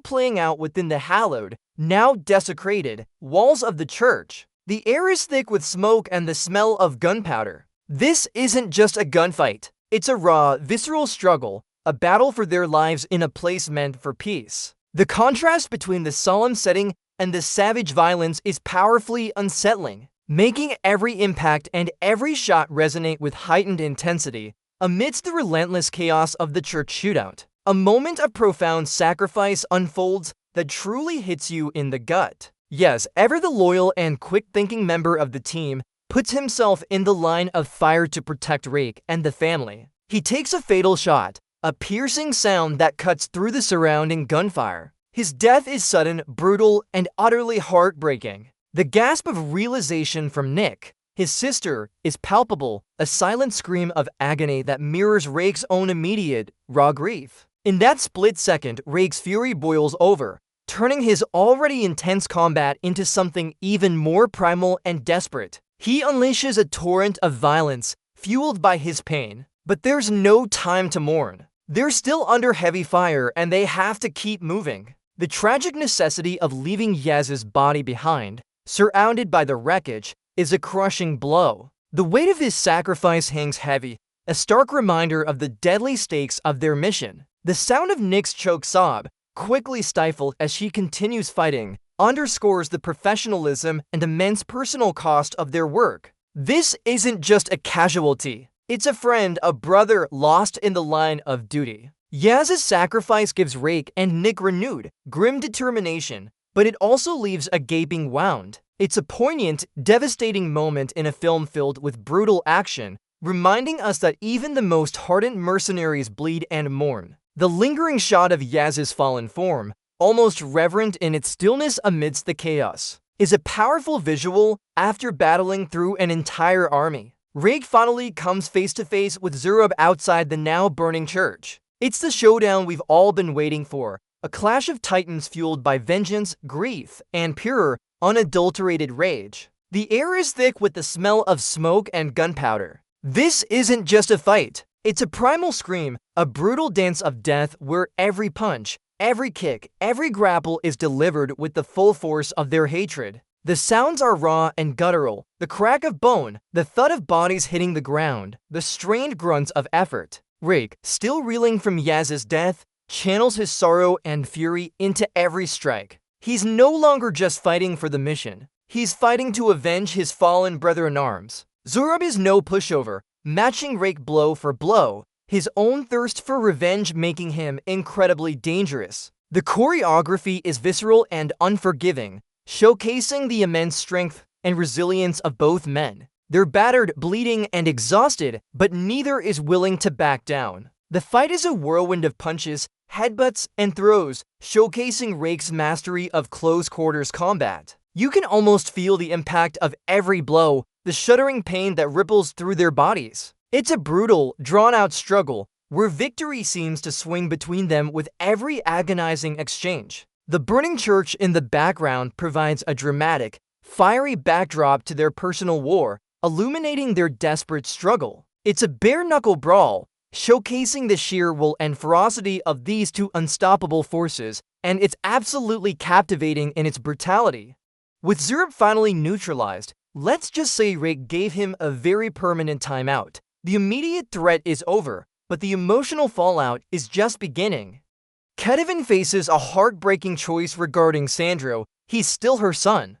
playing out within the hallowed, now desecrated, walls of the church. The air is thick with smoke and the smell of gunpowder. This isn't just a gunfight. It's a raw, visceral struggle, a battle for their lives in a place meant for peace. The contrast between the solemn setting and the savage violence is powerfully unsettling, making every impact and every shot resonate with heightened intensity amidst the relentless chaos of the church shootout. A moment of profound sacrifice unfolds that truly hits you in the gut. Yes, ever the loyal and quick-thinking member of the team puts himself in the line of fire to protect Rake and the family. He takes a fatal shot, a piercing sound that cuts through the surrounding gunfire. His death is sudden, brutal, and utterly heartbreaking. The gasp of realization from Nik, his sister, is palpable, a silent scream of agony that mirrors Rake's own immediate, raw grief. In that split second, Rake's fury boils over, turning his already intense combat into something even more primal and desperate. He unleashes a torrent of violence, fueled by his pain. But there's no time to mourn. They're still under heavy fire and they have to keep moving. The tragic necessity of leaving Yaz's body behind, surrounded by the wreckage, is a crushing blow. The weight of his sacrifice hangs heavy, a stark reminder of the deadly stakes of their mission. The sound of Nik's choke sob, quickly stifled as she continues fighting, underscores the professionalism and immense personal cost of their work. This isn't just a casualty. It's a friend, a brother lost in the line of duty. Yaz's sacrifice gives Rake and Nik renewed, grim determination, but it also leaves a gaping wound. It's a poignant, devastating moment in a film filled with brutal action, reminding us that even the most hardened mercenaries bleed and mourn. The lingering shot of Yaz's fallen form, almost reverent in its stillness amidst the chaos, is a powerful visual after battling through an entire army. Rake finally comes face to face with Zrob outside the now burning church. It's the showdown we've all been waiting for, a clash of titans fueled by vengeance, grief, and pure, unadulterated rage. The air is thick with the smell of smoke and gunpowder. This isn't just a fight. It's a primal scream, a brutal dance of death where every punch, every kick, every grapple is delivered with the full force of their hatred. The sounds are raw and guttural, the crack of bone, the thud of bodies hitting the ground, the strained grunts of effort. Rake, still reeling from Yaz's death, channels his sorrow and fury into every strike. He's no longer just fighting for the mission. He's fighting to avenge his fallen brother-in-arms. Zrob is no pushover, matching Rake blow for blow, his own thirst for revenge making him incredibly dangerous. The choreography is visceral and unforgiving, showcasing the immense strength and resilience of both men. They're battered, bleeding, and exhausted, but neither is willing to back down. The fight is a whirlwind of punches, headbutts, and throws, showcasing Rake's mastery of close-quarters combat. You can almost feel the impact of every blow, the shuddering pain that ripples through their bodies. It's a brutal, drawn-out struggle, where victory seems to swing between them with every agonizing exchange. The burning church in the background provides a dramatic, fiery backdrop to their personal war, illuminating their desperate struggle. It's a bare-knuckle brawl, showcasing the sheer will and ferocity of these two unstoppable forces, and it's absolutely captivating in its brutality. With Zrob finally neutralized, let's just say Rake gave him a very permanent timeout. The immediate threat is over, but the emotional fallout is just beginning. Ketevan faces a heartbreaking choice regarding Sandro. He's still her son.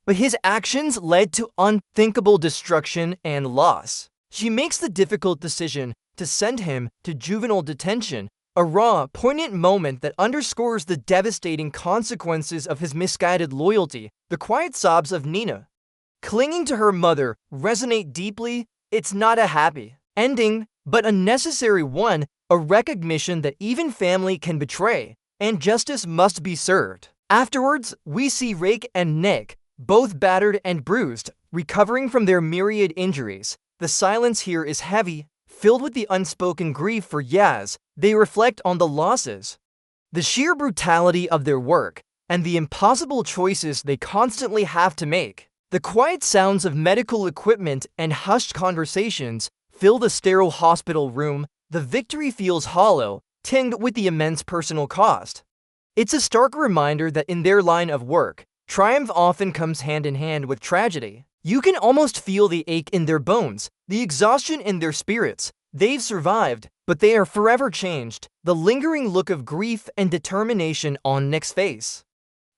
But his actions led to unthinkable destruction and loss. She makes the difficult decision to send him to juvenile detention, a raw, poignant moment that underscores the devastating consequences of his misguided loyalty. The quiet sobs of Nina, clinging to her mother, resonate deeply. It's not a happy ending, but a necessary one, a recognition that even family can betray, and justice must be served. Afterwards, we see Rake and Nik, both battered and bruised, recovering from their myriad injuries. The silence here is heavy, filled with the unspoken grief for Yaz. They reflect on the losses, the sheer brutality of their work, and the impossible choices they constantly have to make. The quiet sounds of medical equipment and hushed conversations fill the sterile hospital room. The victory feels hollow, tinged with the immense personal cost. It's a stark reminder that in their line of work, triumph often comes hand in hand with tragedy. You can almost feel the ache in their bones, the exhaustion in their spirits. They've survived, but they are forever changed. The lingering look of grief and determination on Nik's face,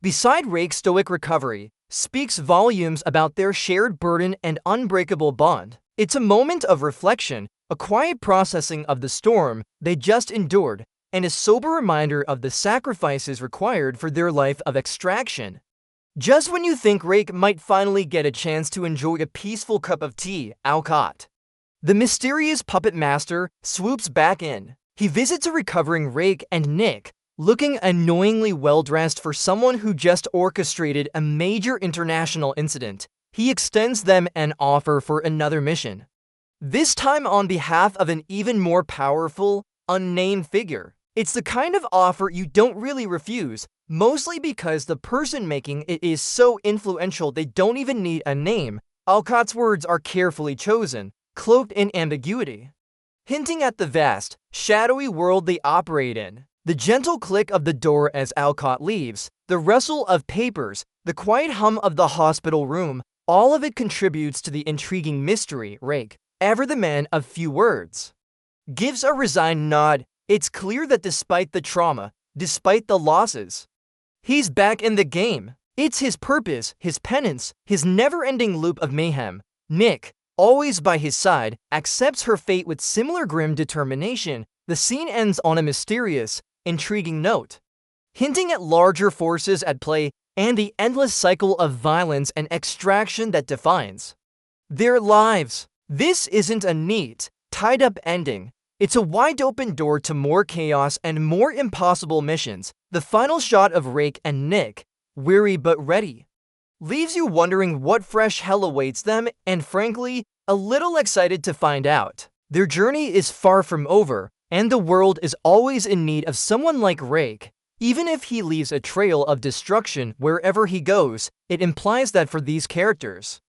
beside Rake's stoic recovery, speaks volumes about their shared burden and unbreakable bond. It's a moment of reflection, a quiet processing of the storm they just endured, and a sober reminder of the sacrifices required for their life of extraction. Just when you think Rake might finally get a chance to enjoy a peaceful cup of tea, Alcott, the mysterious puppet master, swoops back in. He visits a recovering Rake and Nik, looking annoyingly well-dressed for someone who just orchestrated a major international incident. He extends them an offer for another mission, this time on behalf of an even more powerful, unnamed figure. It's the kind of offer you don't really refuse, mostly because the person making it is so influential they don't even need a name. Alcott's words are carefully chosen, cloaked in ambiguity, hinting at the vast, shadowy world they operate in. The gentle click of the door as Alcott leaves, the rustle of papers, the quiet hum of the hospital room, all of it contributes to the intriguing mystery. Rake, ever the man of few words, gives a resigned nod. It's clear that despite the trauma, despite the losses, he's back in the game. It's his purpose, his penance, his never-ending loop of mayhem. Nik, always by his side, accepts her fate with similar grim determination. The scene ends on a mysterious, intriguing note, hinting at larger forces at play and the endless cycle of violence and extraction that defines their lives. This isn't a neat, tied-up ending. It's a wide-open door to more chaos and more impossible missions. The final shot of Rake and Nik, weary but ready, leaves you wondering what fresh hell awaits them, and frankly, a little excited to find out. Their journey is far from over, and the world is always in need of someone like Rake. Even if he leaves a trail of destruction wherever he goes, it implies that for these characters,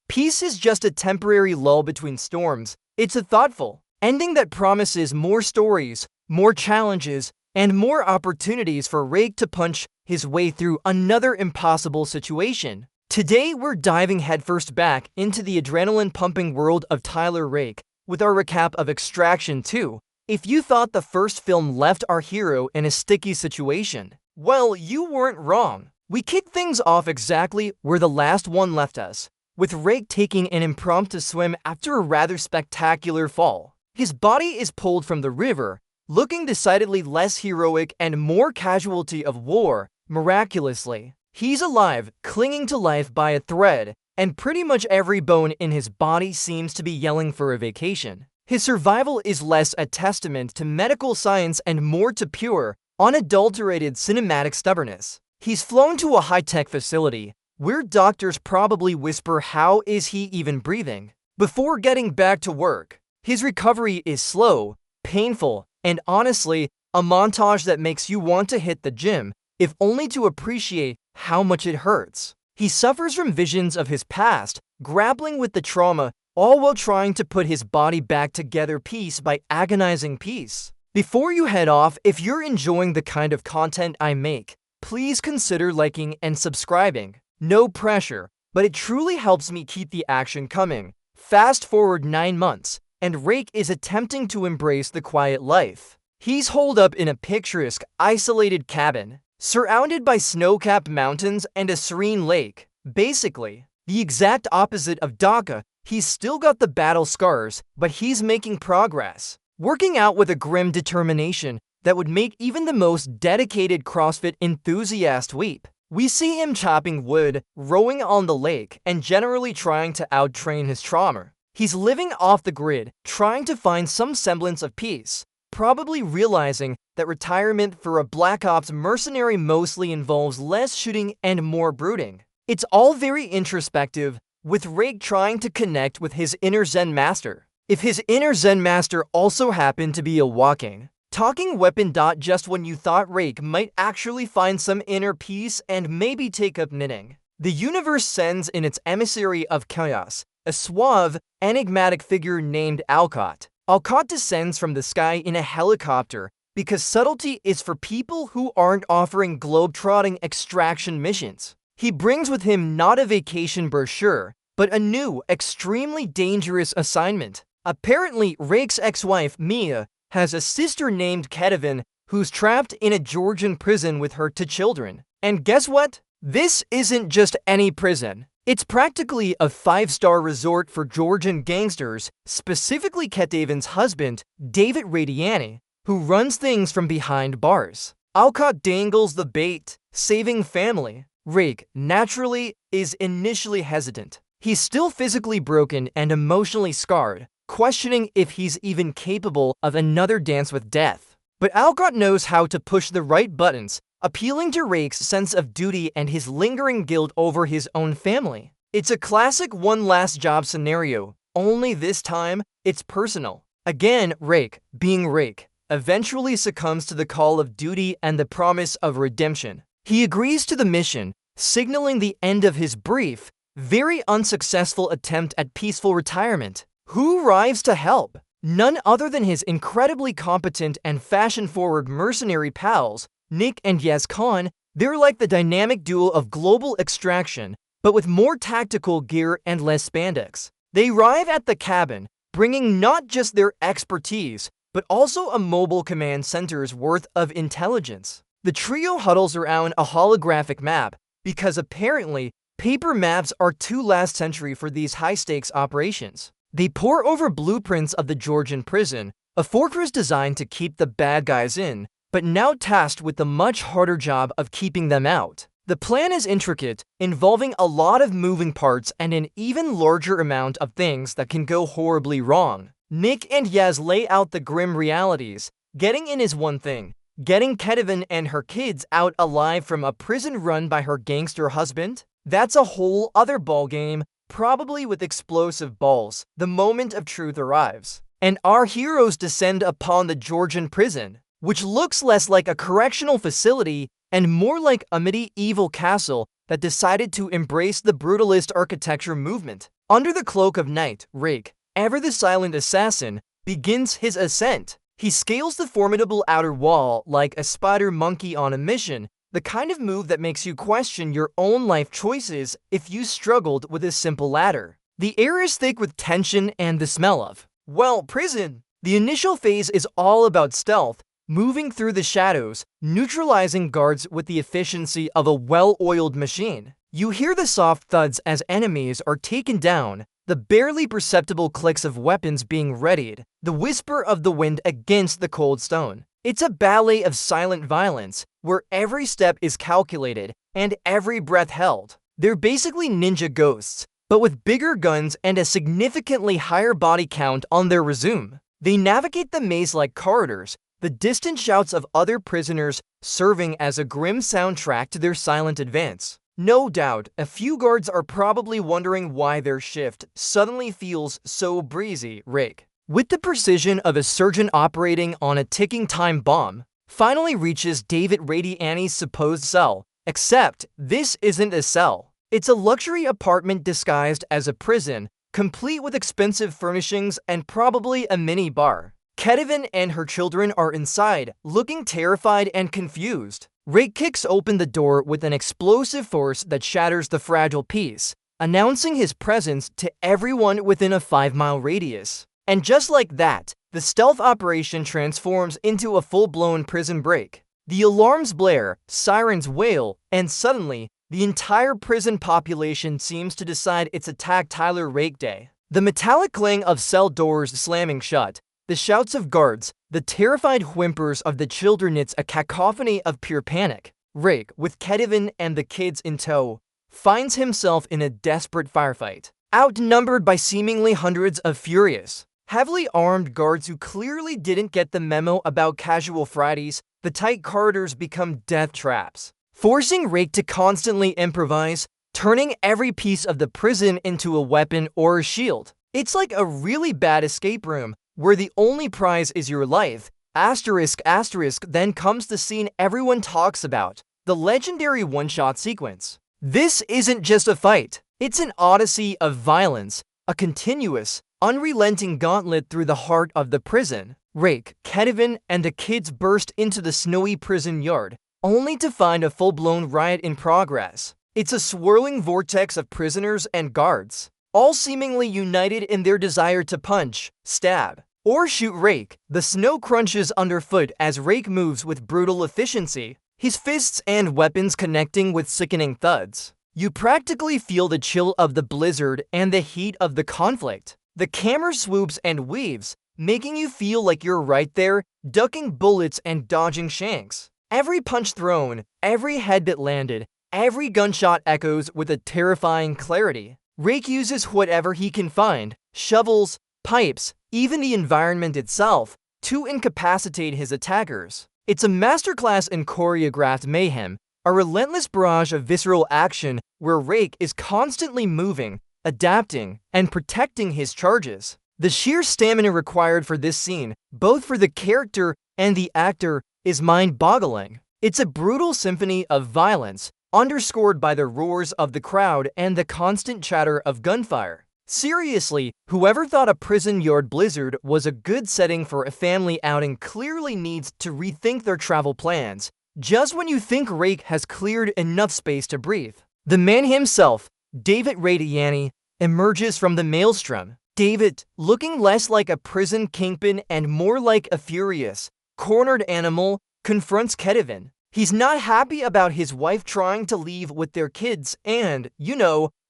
peace is just a temporary lull between storms. It's a thoughtful ending that promises more stories, more challenges, and more opportunities for Rake to punch his way through another impossible situation. Today, we're diving headfirst back into the adrenaline-pumping world of Tyler Rake with our recap of Extraction 2. If you thought the first film left our hero in a sticky situation, well, you weren't wrong. We kicked things off exactly where the last one left us, with Rake taking an impromptu swim after a rather spectacular fall. His body is pulled from the river, looking decidedly less heroic and more casualty of war. Miraculously, he's alive, clinging to life by a thread, and pretty much every bone in his body seems to be yelling for a vacation. His survival is less a testament to medical science and more to pure, unadulterated cinematic stubbornness. He's flown to a high-tech facility, where doctors probably whisper, "How is he even breathing?" before getting back to work. His recovery is slow, painful, and honestly, a montage that makes you want to hit the gym, if only to appreciate how much it hurts. He suffers from visions of his past, grappling with the trauma, all while trying to put his body back together piece by agonizing piece. Before you head off, if you're enjoying the kind of content I make, please consider liking and subscribing. No pressure, but it truly helps me keep the action coming. Fast forward 9 months, and Rake is attempting to embrace the quiet life. He's holed up in a picturesque, isolated cabin, surrounded by snow-capped mountains and a serene lake. Basically, the exact opposite of Dhaka, He's still got the battle scars, but he's making progress, working out with a grim determination that would make even the most dedicated CrossFit enthusiast weep. We see him chopping wood, rowing on the lake, and generally trying to out-train his trauma. He's living off the grid, trying to find some semblance of peace, probably realizing that retirement for a Black Ops mercenary mostly involves less shooting and more brooding. It's all very introspective, with Rake trying to connect with his inner Zen master. If his inner Zen master also happened to be a walking, talking weapon. Just when you thought Rake might actually find some inner peace and maybe take up knitting, the universe sends in its emissary of chaos, a suave, enigmatic figure named Alcott. Alcott descends from the sky in a helicopter because subtlety is for people who aren't offering globe-trotting extraction missions. He brings with him not a vacation brochure, but a new, extremely dangerous assignment. Apparently, Rake's ex-wife, Mia, has a sister named Ketevan who's trapped in a Georgian prison with her 2 children. And guess what? This isn't just any prison. It's practically a 5-star resort for Georgian gangsters, specifically Ketevan's husband, David Radiani, who runs things from behind bars. Alcott dangles the bait, saving family. Rake, naturally, is initially hesitant. He's still physically broken and emotionally scarred, questioning if he's even capable of another dance with death. But Alcott knows how to push the right buttons, appealing to Rake's sense of duty and his lingering guilt over his own family. It's a classic one last job scenario, only this time, it's personal. Again, Rake, being Rake, eventually succumbs to the call of duty and the promise of redemption. He agrees to the mission, signaling the end of his brief, very unsuccessful attempt at peaceful retirement. Who arrives to help? None other than his incredibly competent and fashion-forward mercenary pals, Nik and Yaz Khan. They're like the dynamic duo of global extraction, but with more tactical gear and less spandex. They arrive at the cabin, bringing not just their expertise, but also a mobile command center's worth of intelligence. The trio huddles around a holographic map, because apparently, paper maps are too last century for these high-stakes operations. They pore over blueprints of the Georgian prison, a fortress designed to keep the bad guys in, but now tasked with the much harder job of keeping them out. The plan is intricate, involving a lot of moving parts and an even larger amount of things that can go horribly wrong. Nik and Yaz lay out the grim realities. Getting in is one thing. Getting Ketevan and her kids out alive from a prison run by her gangster husband? That's a whole other ballgame, probably with explosive balls. The moment of truth arrives, and our heroes descend upon the Georgian prison, which looks less like a correctional facility and more like a medieval castle that decided to embrace the brutalist architecture movement. Under the cloak of night, Rake, ever the silent assassin, begins his ascent. He scales the formidable outer wall like a spider monkey on a mission, the kind of move that makes you question your own life choices if you struggled with a simple ladder. The air is thick with tension and the smell of, well, prison. The initial phase is all about stealth, moving through the shadows, neutralizing guards with the efficiency of a well-oiled machine. You hear the soft thuds as enemies are taken down, the barely perceptible clicks of weapons being readied, the whisper of the wind against the cold stone. It's a ballet of silent violence, where every step is calculated and every breath held. They're basically ninja ghosts, but with bigger guns and a significantly higher body count on their resume. They navigate the maze-like corridors, the distant shouts of other prisoners serving as a grim soundtrack to their silent advance. No doubt, a few guards are probably wondering why their shift suddenly feels so breezy. Rake, with the precision of a surgeon operating on a ticking time bomb, finally reaches David Radiani's supposed cell. Except, this isn't a cell. It's a luxury apartment disguised as a prison, complete with expensive furnishings and probably a mini bar. Ketevan and her children are inside, looking terrified and confused. Rake kicks open the door with an explosive force that shatters the fragile peace, announcing his presence to everyone within a 5-mile radius. And just like that, the stealth operation transforms into a full-blown prison break. The alarms blare, sirens wail, and suddenly, the entire prison population seems to decide it's Attack Tyler Rake Day. The metallic clang of cell doors slamming shut, the shouts of guards, the terrified whimpers of the children, it's a cacophony of pure panic. Rake, with Ketevan and the kids in tow, finds himself in a desperate firefight. Outnumbered by seemingly hundreds of furious, heavily armed guards who clearly didn't get the memo about casual Fridays, the tight corridors become death traps, forcing Rake to constantly improvise, turning every piece of the prison into a weapon or a shield. It's like a really bad escape room, where the only prize is your life. Asterisk, asterisk, then comes the scene everyone talks about, the legendary one-shot sequence. This isn't just a fight, it's an odyssey of violence, a continuous, unrelenting gauntlet through the heart of the prison. Rake, Ketevan, and the kids burst into the snowy prison yard, only to find a full-blown riot in progress. It's a swirling vortex of prisoners and guards, all seemingly united in their desire to punch, stab, or shoot Rake. The snow crunches underfoot as Rake moves with brutal efficiency, his fists and weapons connecting with sickening thuds. You practically feel the chill of the blizzard and the heat of the conflict. The camera swoops and weaves, making you feel like you're right there, ducking bullets and dodging shanks. Every punch thrown, every headbutt landed, every gunshot echoes with a terrifying clarity. Rake uses whatever he can find, shovels, pipes, even the environment itself, to incapacitate his attackers. It's a masterclass in choreographed mayhem, a relentless barrage of visceral action where Rake is constantly moving, adapting, and protecting his charges. The sheer stamina required for this scene, both for the character and the actor, is mind-boggling. It's a brutal symphony of violence, underscored by the roars of the crowd and the constant chatter of gunfire. Seriously, whoever thought a prison yard blizzard was a good setting for a family outing clearly needs to rethink their travel plans, just when you think Rake has cleared enough space to breathe. The man himself, David Radiani, emerges from the maelstrom. David, looking less like a prison kingpin and more like a furious, cornered animal, confronts Ketevan. He's not happy about his wife trying to leave with their kids and,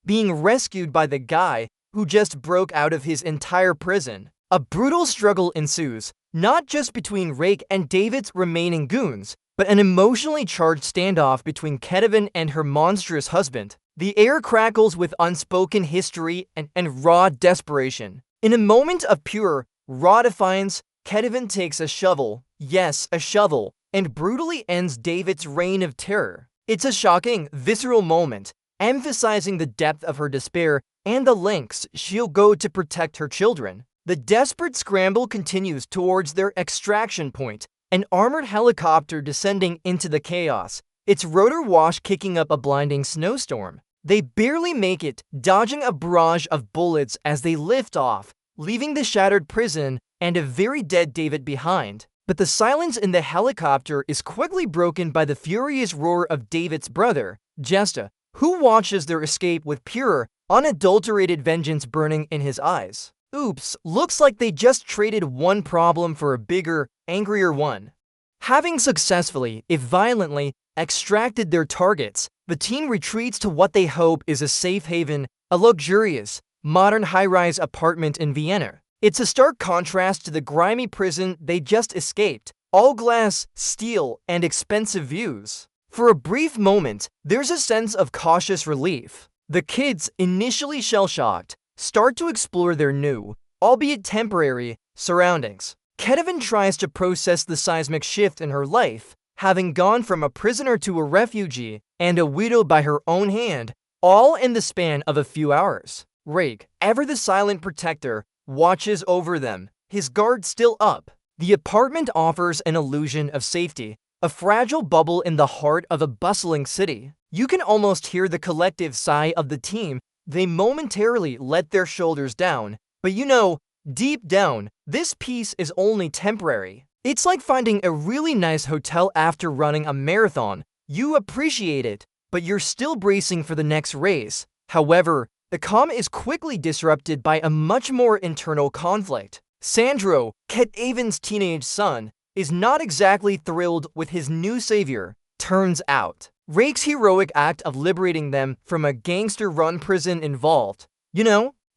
being rescued by the guy who just broke out of his entire prison. A brutal struggle ensues, not just between Rake and David's remaining goons, but an emotionally charged standoff between Ketevan and her monstrous husband. The air crackles with unspoken history and raw desperation. In a moment of pure, raw defiance, Ketevan takes a shovel, yes, a shovel, and brutally ends David's reign of terror. It's a shocking, visceral moment, emphasizing the depth of her despair and the lengths she'll go to protect her children. The desperate scramble continues towards their extraction point, an armored helicopter descending into the chaos, its rotor wash kicking up a blinding snowstorm. They barely make it, dodging a barrage of bullets as they lift off, leaving the shattered prison and a very dead David behind. But the silence in the helicopter is quickly broken by the furious roar of David's brother, Jesta, who watches their escape with pure, unadulterated vengeance burning in his eyes. Oops, looks like they just traded one problem for a bigger, angrier one. Having successfully, if violently, extracted their targets, the team retreats to what they hope is a safe haven, a luxurious, modern high-rise apartment in Vienna. It's a stark contrast to the grimy prison they just escaped, all glass, steel, and expensive views. For a brief moment, there's a sense of cautious relief. The kids, initially shell-shocked, start to explore their new, albeit temporary, surroundings. Ketevan tries to process the seismic shift in her life, having gone from a prisoner to a refugee and a widow by her own hand, all in the span of a few hours. Rake, ever the silent protector, watches over them, his guard still up. The apartment offers an illusion of safety, a fragile bubble in the heart of a bustling city. You can almost hear the collective sigh of the team. They momentarily let their shoulders down, but deep down, this peace is only temporary. It's like finding a really nice hotel after running a marathon. You appreciate it, but you're still bracing for the next race. However, the calm is quickly disrupted by a much more internal conflict. Sandro, Ketevan's teenage son, is not exactly thrilled with his new savior, turns out. Rake's heroic act of liberating them from a gangster-run prison involved,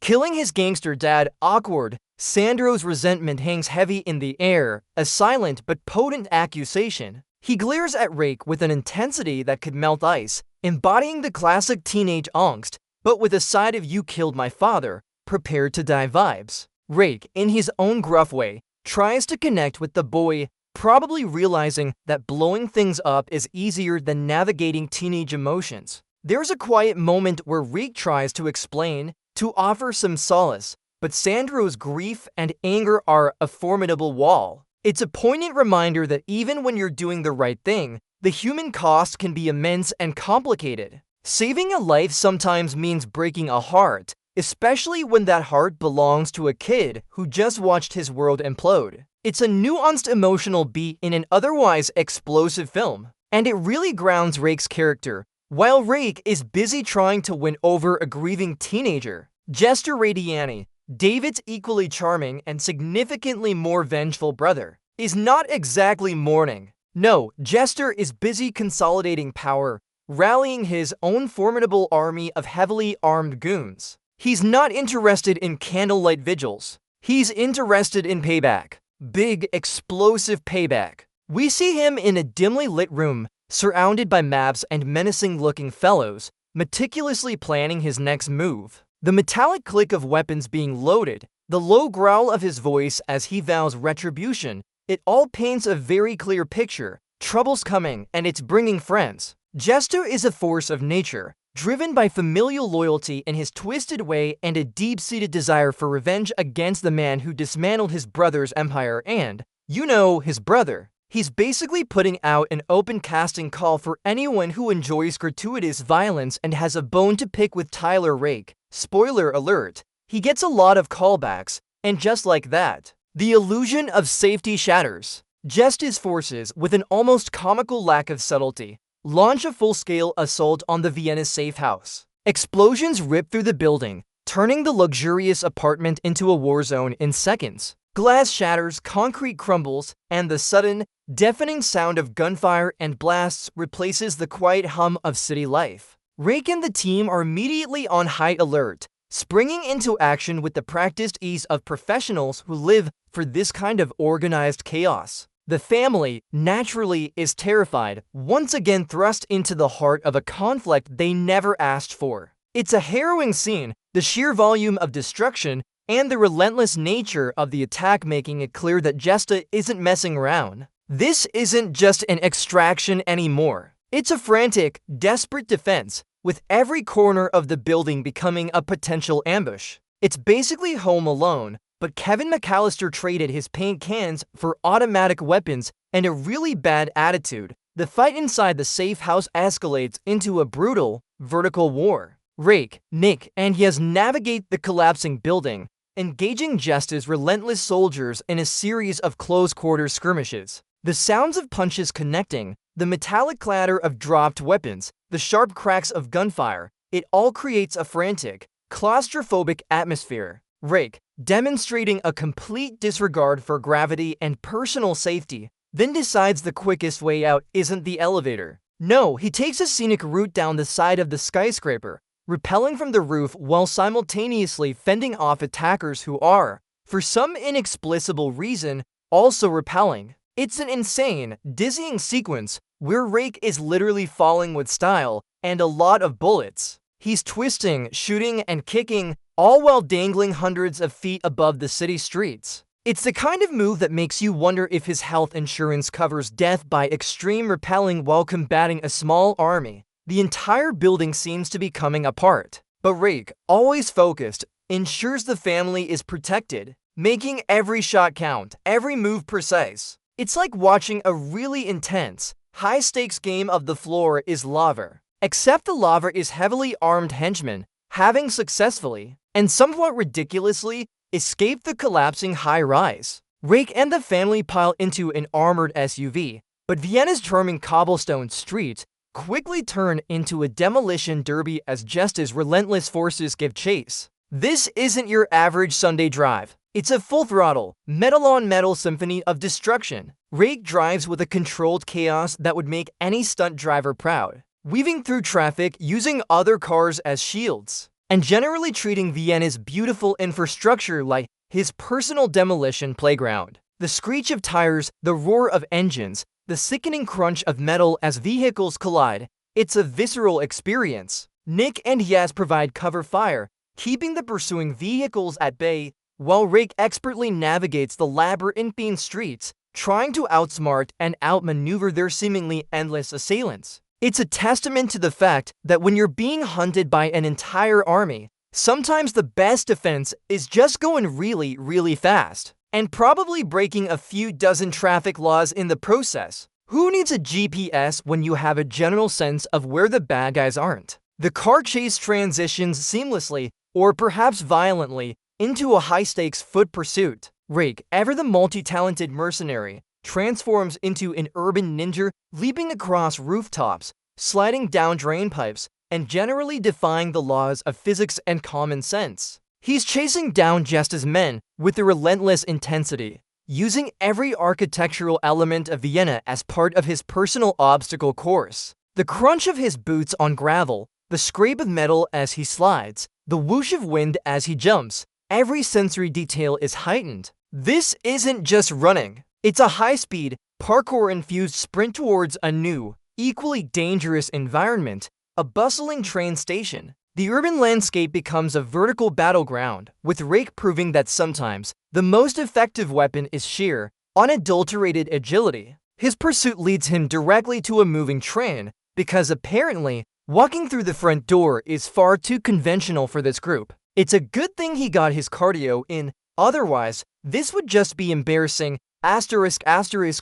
Killing his gangster dad awkward, Sandro's resentment hangs heavy in the air, a silent but potent accusation. He glares at Rake with an intensity that could melt ice, embodying the classic teenage angst, but with a side of "you killed my father, prepared to die" vibes. Rake, in his own gruff way, tries to connect with the boy, probably realizing that blowing things up is easier than navigating teenage emotions. There's a quiet moment where Rake tries to explain, to offer some solace, but Sandro's grief and anger are a formidable wall. It's a poignant reminder that even when you're doing the right thing, the human cost can be immense and complicated. Saving a life sometimes means breaking a heart, especially when that heart belongs to a kid who just watched his world implode. It's a nuanced emotional beat in an otherwise explosive film, and it really grounds Rake's character. While Rake is busy trying to win over a grieving teenager, Jester Radiani, David's equally charming and significantly more vengeful brother, is not exactly mourning. No, Jester is busy consolidating power, rallying his own formidable army of heavily armed goons. He's not interested in candlelight vigils. He's interested in payback. Big, explosive payback. We see him in a dimly lit room, surrounded by maps and menacing-looking fellows, meticulously planning his next move. The metallic click of weapons being loaded, the low growl of his voice as he vows retribution, it all paints a very clear picture. Trouble's coming, and it's bringing friends. Jester is a force of nature, driven by familial loyalty in his twisted way and a deep-seated desire for revenge against the man who dismantled his brother's empire and, you know, his brother. He's basically putting out an open casting call for anyone who enjoys gratuitous violence and has a bone to pick with Tyler Rake. Spoiler alert, he gets a lot of callbacks, and just like that, the illusion of safety shatters. Jester's forces, with an almost comical lack of subtlety, launch a full-scale assault on the Vienna safe house. Explosions rip through the building, turning the luxurious apartment into a war zone in seconds. Glass shatters, concrete crumbles, and the sudden, deafening sound of gunfire and blasts replaces the quiet hum of city life. Rake and the team are immediately on high alert, springing into action with the practiced ease of professionals who live for this kind of organized chaos. The family, naturally, is terrified, once again thrust into the heart of a conflict they never asked for. It's a harrowing scene, the sheer volume of destruction and the relentless nature of the attack making it clear that Jester isn't messing around. This isn't just an extraction anymore. It's a frantic, desperate defense, with every corner of the building becoming a potential ambush. It's basically Home Alone, but Kevin McAllister traded his paint cans for automatic weapons and a really bad attitude. The fight inside the safe house escalates into a brutal, vertical war. Rake, Nik, and Yaz navigate the collapsing building, engaging Jester's relentless soldiers in a series of close-quarter skirmishes. The sounds of punches connecting, the metallic clatter of dropped weapons, the sharp cracks of gunfire, it all creates a frantic, claustrophobic atmosphere. Rake, demonstrating a complete disregard for gravity and personal safety, then decides the quickest way out isn't the elevator. No, he takes a scenic route down the side of the skyscraper, rappelling from the roof while simultaneously fending off attackers who are, for some inexplicable reason, also repelling. It's an insane, dizzying sequence where Rake is literally falling with style and a lot of bullets. He's twisting, shooting, and kicking, all while dangling hundreds of feet above the city streets. It's the kind of move that makes you wonder if his health insurance covers death by extreme rappelling while combating a small army. The entire building seems to be coming apart. But Rake, always focused, ensures the family is protected, making every shot count, every move precise. It's like watching a really intense, high-stakes game of the floor is lava. Except the lava is heavily armed henchmen, having successfully, and somewhat ridiculously, escaped the collapsing high-rise. Rake and the family pile into an armored SUV, but Vienna's charming cobblestone streets quickly turn into a demolition derby as Jester's relentless forces give chase. This isn't your average Sunday drive. It's a full-throttle, metal-on-metal symphony of destruction. Rake drives with a controlled chaos that would make any stunt driver proud, weaving through traffic using other cars as shields. and generally treating Vienna's beautiful infrastructure like his personal demolition playground. The screech of tires, the roar of engines, the sickening crunch of metal as vehicles collide, it's a visceral experience. Nik and Yaz provide cover fire, keeping the pursuing vehicles at bay, while Rake expertly navigates the labyrinthine streets, trying to outsmart and outmaneuver their seemingly endless assailants. It's a testament to the fact that when you're being hunted by an entire army, sometimes the best defense is just going really, really fast, and probably breaking a few dozen traffic laws in the process. Who needs a GPS when you have a general sense of where the bad guys aren't? The car chase transitions seamlessly, or perhaps violently, into a high-stakes foot pursuit. Rake, ever the multi-talented mercenary, transforms into an urban ninja, leaping across rooftops, sliding down drain pipes, and generally defying the laws of physics and common sense. He's chasing down just as men with a relentless intensity, using every architectural element of Vienna as part of his personal obstacle course. The crunch of his boots on gravel, the scrape of metal as he slides, the whoosh of wind as he jumps, every sensory detail is heightened. This isn't just running. It's a high-speed, parkour-infused sprint towards a new, equally dangerous environment, a bustling train station. The urban landscape becomes a vertical battleground, with Rake proving that sometimes the most effective weapon is sheer, unadulterated agility. His pursuit leads him directly to a moving train, because apparently, walking through the front door is far too conventional for this group. It's a good thing he got his cardio in, otherwise, this would just be embarrassing. ***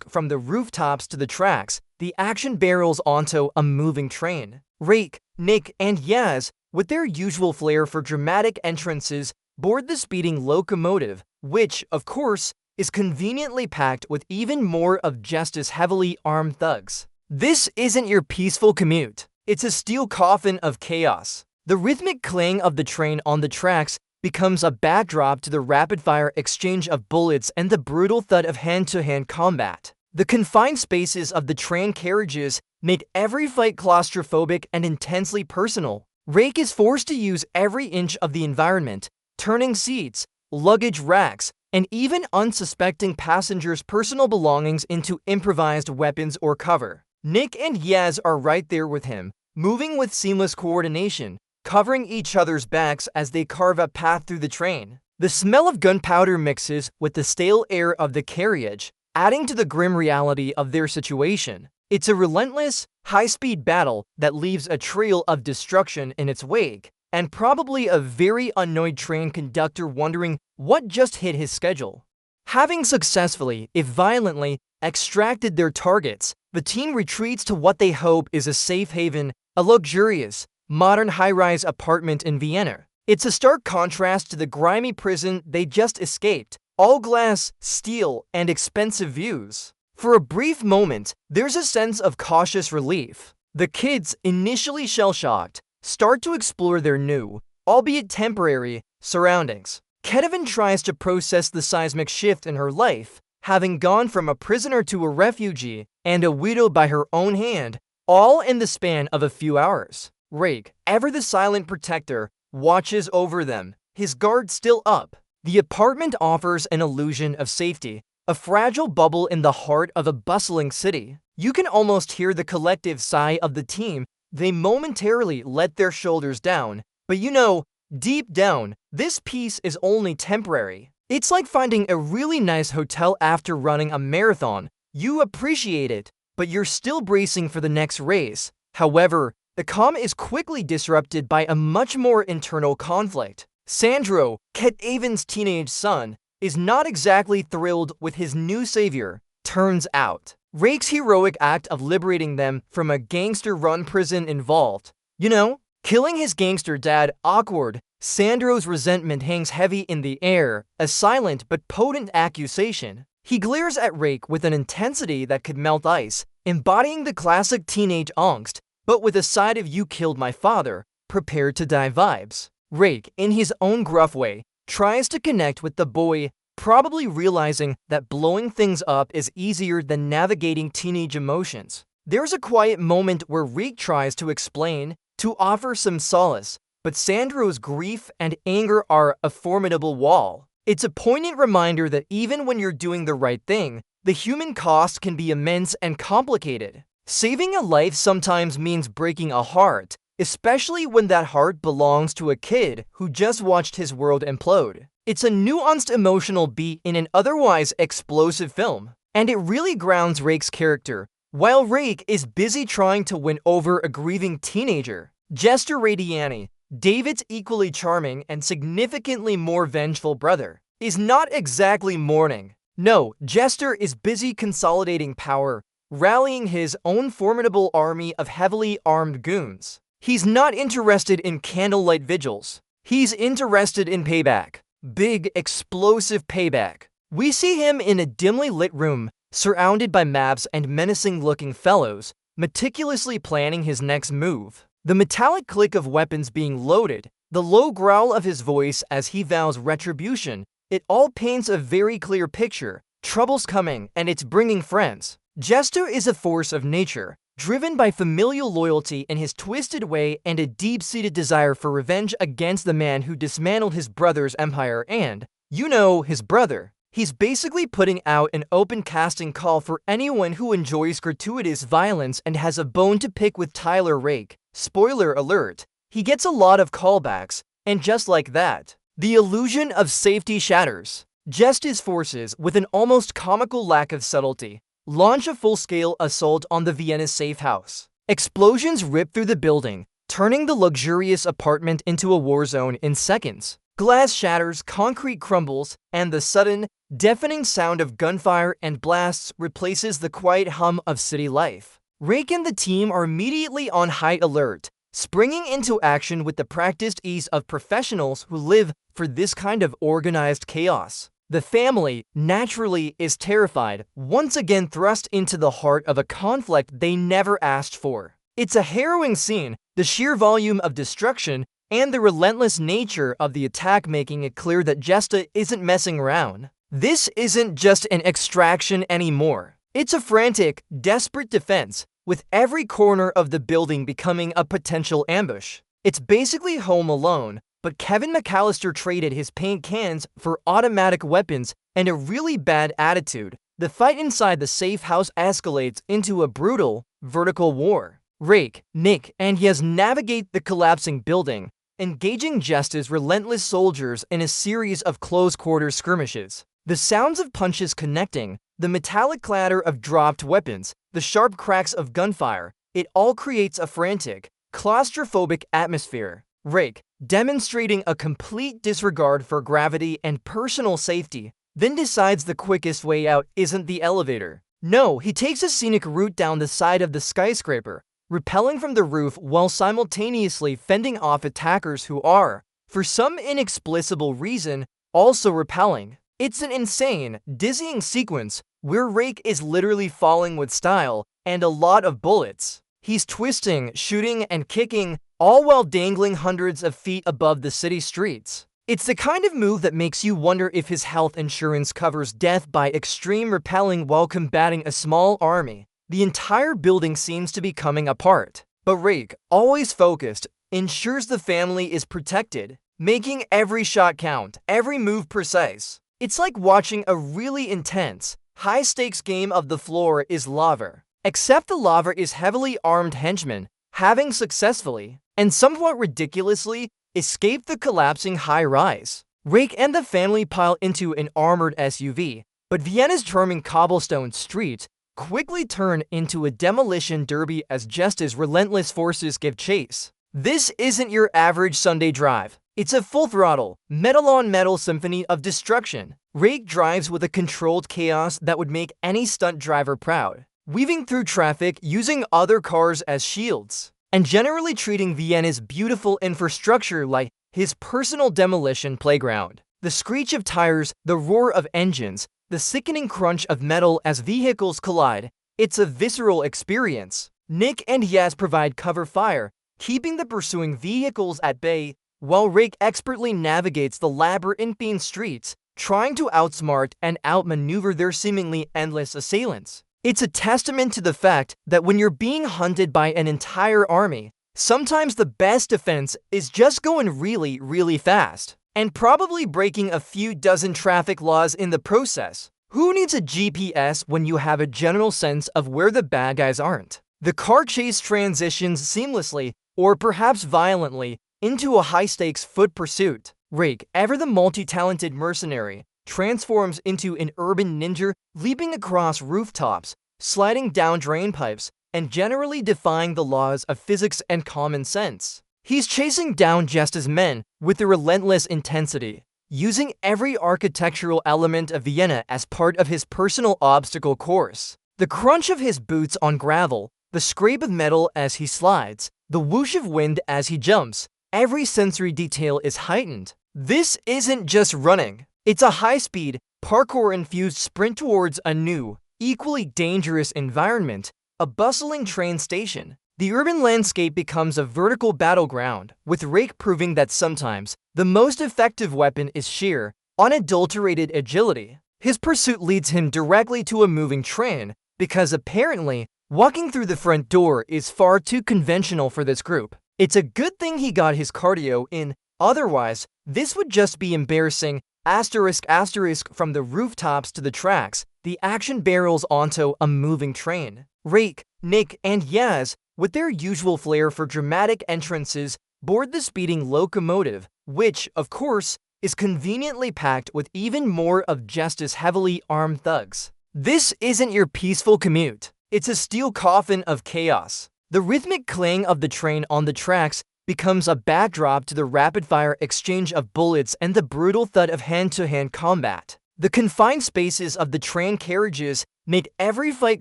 from the rooftops to the tracks, the action barrels onto a moving train. Rake, Nik, and Yaz, with their usual flair for dramatic entrances, board the speeding locomotive, which, of course, is conveniently packed with even more of just as heavily armed thugs. This isn't your peaceful commute. It's a steel coffin of chaos. The rhythmic clang of the train on the tracks becomes a backdrop to the rapid-fire exchange of bullets and the brutal thud of hand-to-hand combat. The confined spaces of the train carriages make every fight claustrophobic and intensely personal. Rake is forced to use every inch of the environment, turning seats, luggage racks, and even unsuspecting passengers' personal belongings into improvised weapons or cover. Nik and Yaz are right there with him, moving with seamless coordination, covering each other's backs as they carve a path through the train. The smell of gunpowder mixes with the stale air of the carriage, adding to the grim reality of their situation. It's a relentless, high-speed battle that leaves a trail of destruction in its wake, and probably a very annoyed train conductor wondering what just hit his schedule. Having successfully, if violently, extracted their targets, the team retreats to what they hope is a safe haven, a luxurious, modern high-rise apartment in Vienna. It's a stark contrast to the grimy prison they just escaped, all glass, steel, and expensive views. For a brief moment, there's a sense of cautious relief. The kids, initially shell-shocked, start to explore their new, albeit temporary, surroundings. Ketevan tries to process the seismic shift in her life, having gone from a prisoner to a refugee and a widow by her own hand, all in the span of a few hours. Rake, ever the silent protector, watches over them, his guard still up. The apartment offers an illusion of safety, a fragile bubble in the heart of a bustling city. You can almost hear the collective sigh of the team. They momentarily let their shoulders down, but you know, deep down, this peace is only temporary. It's like finding a really nice hotel after running a marathon. You appreciate it, but you're still bracing for the next race. However, the calm is quickly disrupted by a much more internal conflict. Sandro, Ketevan's teenage son, is not exactly thrilled with his new savior, turns out. Rake's heroic act of liberating them from a gangster-run prison involved, you know, killing his gangster dad awkward. Sandro's resentment hangs heavy in the air, a silent but potent accusation. He glares at Rake with an intensity that could melt ice, embodying the classic teenage angst, but with a side of "you killed my father, prepare to die" vibes. Rake, in his own gruff way, tries to connect with the boy, probably realizing that blowing things up is easier than navigating teenage emotions. There's a quiet moment where Rake tries to explain, to offer some solace, but Sandro's grief and anger are a formidable wall. It's a poignant reminder that even when you're doing the right thing, the human cost can be immense and complicated. Saving a life sometimes means breaking a heart, especially when that heart belongs to a kid who just watched his world implode. It's a nuanced emotional beat in an otherwise explosive film, and it really grounds Rake's character. While Rake is busy trying to win over a grieving teenager, Jester Radiani, David's equally charming and significantly more vengeful brother, is not exactly mourning. No, Jester is busy consolidating power, rallying his own formidable army of heavily armed goons. He's not interested in candlelight vigils. He's interested in payback. Big, explosive payback. We see him in a dimly lit room, surrounded by maps and menacing-looking fellows, meticulously planning his next move. The metallic click of weapons being loaded, the low growl of his voice as he vows retribution, it all paints a very clear picture. Trouble's coming, and it's bringing friends. Jester is a force of nature, driven by familial loyalty in his twisted way and a deep-seated desire for revenge against the man who dismantled his brother's empire and, you know, his brother. He's basically putting out an open casting call for anyone who enjoys gratuitous violence and has a bone to pick with Tyler Rake. Spoiler alert, he gets a lot of callbacks, and just like that, the illusion of safety shatters. Justice's forces, with an almost comical lack of subtlety, launch a full-scale assault on the Vienna safe house. Explosions rip through the building, turning the luxurious apartment into a war zone in seconds. Glass shatters, concrete crumbles, and the sudden, deafening sound of gunfire and blasts replaces the quiet hum of city life. Rake and the team are immediately on high alert, springing into action with the practiced ease of professionals who live for this kind of organized chaos. The family, naturally, is terrified, once again thrust into the heart of a conflict they never asked for. It's a harrowing scene, the sheer volume of destruction and the relentless nature of the attack making it clear that Jester isn't messing around. This isn't just an extraction anymore. It's a frantic, desperate defense, with every corner of the building becoming a potential ambush. It's basically Home Alone, but Kevin McAllister traded his paint cans for automatic weapons and a really bad attitude. The fight inside the safe house escalates into a brutal, vertical war. Rake, Nik, and Yaz navigate the collapsing building, engaging Jester's relentless soldiers in a series of close-quarter skirmishes. The sounds of punches connecting, the metallic clatter of dropped weapons, the sharp cracks of gunfire, it all creates a frantic, claustrophobic atmosphere. Rake, demonstrating a complete disregard for gravity and personal safety, then decides the quickest way out isn't the elevator. No, he takes a scenic route down the side of the skyscraper, rappelling from the roof while simultaneously fending off attackers who are, for some inexplicable reason, also repelling. It's an insane, dizzying sequence where Rake is literally falling with style and a lot of bullets. He's twisting, shooting, and kicking, all while dangling hundreds of feet above the city streets. It's the kind of move that makes you wonder if his health insurance covers death by extreme rappelling while combating a small army. The entire building seems to be coming apart. But Rake, always focused, ensures the family is protected, making every shot count, every move precise. It's like watching a really intense, high-stakes game of the floor is lava. Except the lava is heavily armed henchmen, having successfully, and somewhat ridiculously, escaped the collapsing high-rise. Rake and the family pile into an armored SUV, but Vienna's charming cobblestone streets quickly turn into a demolition derby as Jester's relentless forces give chase. This isn't your average Sunday drive. It's a full-throttle, metal-on-metal symphony of destruction. Rake drives with a controlled chaos that would make any stunt driver proud, weaving through traffic using other cars as shields, and generally treating Vienna's beautiful infrastructure like his personal demolition playground. The screech of tires, the roar of engines, the sickening crunch of metal as vehicles collide, it's a visceral experience. Nik and Yaz provide cover fire, keeping the pursuing vehicles at bay, while Rake expertly navigates the labyrinthine streets, trying to outsmart and outmaneuver their seemingly endless assailants. It's a testament to the fact that when you're being hunted by an entire army, Sometimes the best defense is just going really, really fast, and probably breaking a few dozen traffic laws in the process. Who needs a GPS when you have a general sense of where the bad guys aren't? The car chase transitions seamlessly, or perhaps violently, into a high-stakes foot pursuit. Rake, ever the multi-talented mercenary, transforms into an urban ninja, leaping across rooftops, sliding down drainpipes, and generally defying the laws of physics and common sense. He's chasing down just as men with a relentless intensity, using every architectural element of Vienna as part of his personal obstacle course. The crunch of his boots on gravel, the scrape of metal as he slides, the whoosh of wind as he jumps, every sensory detail is heightened. This isn't just running. It's a high-speed, parkour-infused sprint towards a new, equally dangerous environment, a bustling train station. The urban landscape becomes a vertical battleground, with Rake proving that sometimes the most effective weapon is sheer, unadulterated agility. His pursuit leads him directly to a moving train, because apparently, walking through the front door is far too conventional for this group. It's a good thing he got his cardio in, otherwise, this would just be embarrassing. *** from the rooftops to the tracks, the action barrels onto a moving train. Rake, Nik, and Yaz, with their usual flair for dramatic entrances, board the speeding locomotive, which, of course, is conveniently packed with even more of just as heavily armed thugs. This isn't your peaceful commute. It's a steel coffin of chaos. The rhythmic clang of the train on the tracks becomes a backdrop to the rapid-fire exchange of bullets and the brutal thud of hand-to-hand combat. The confined spaces of the train carriages make every fight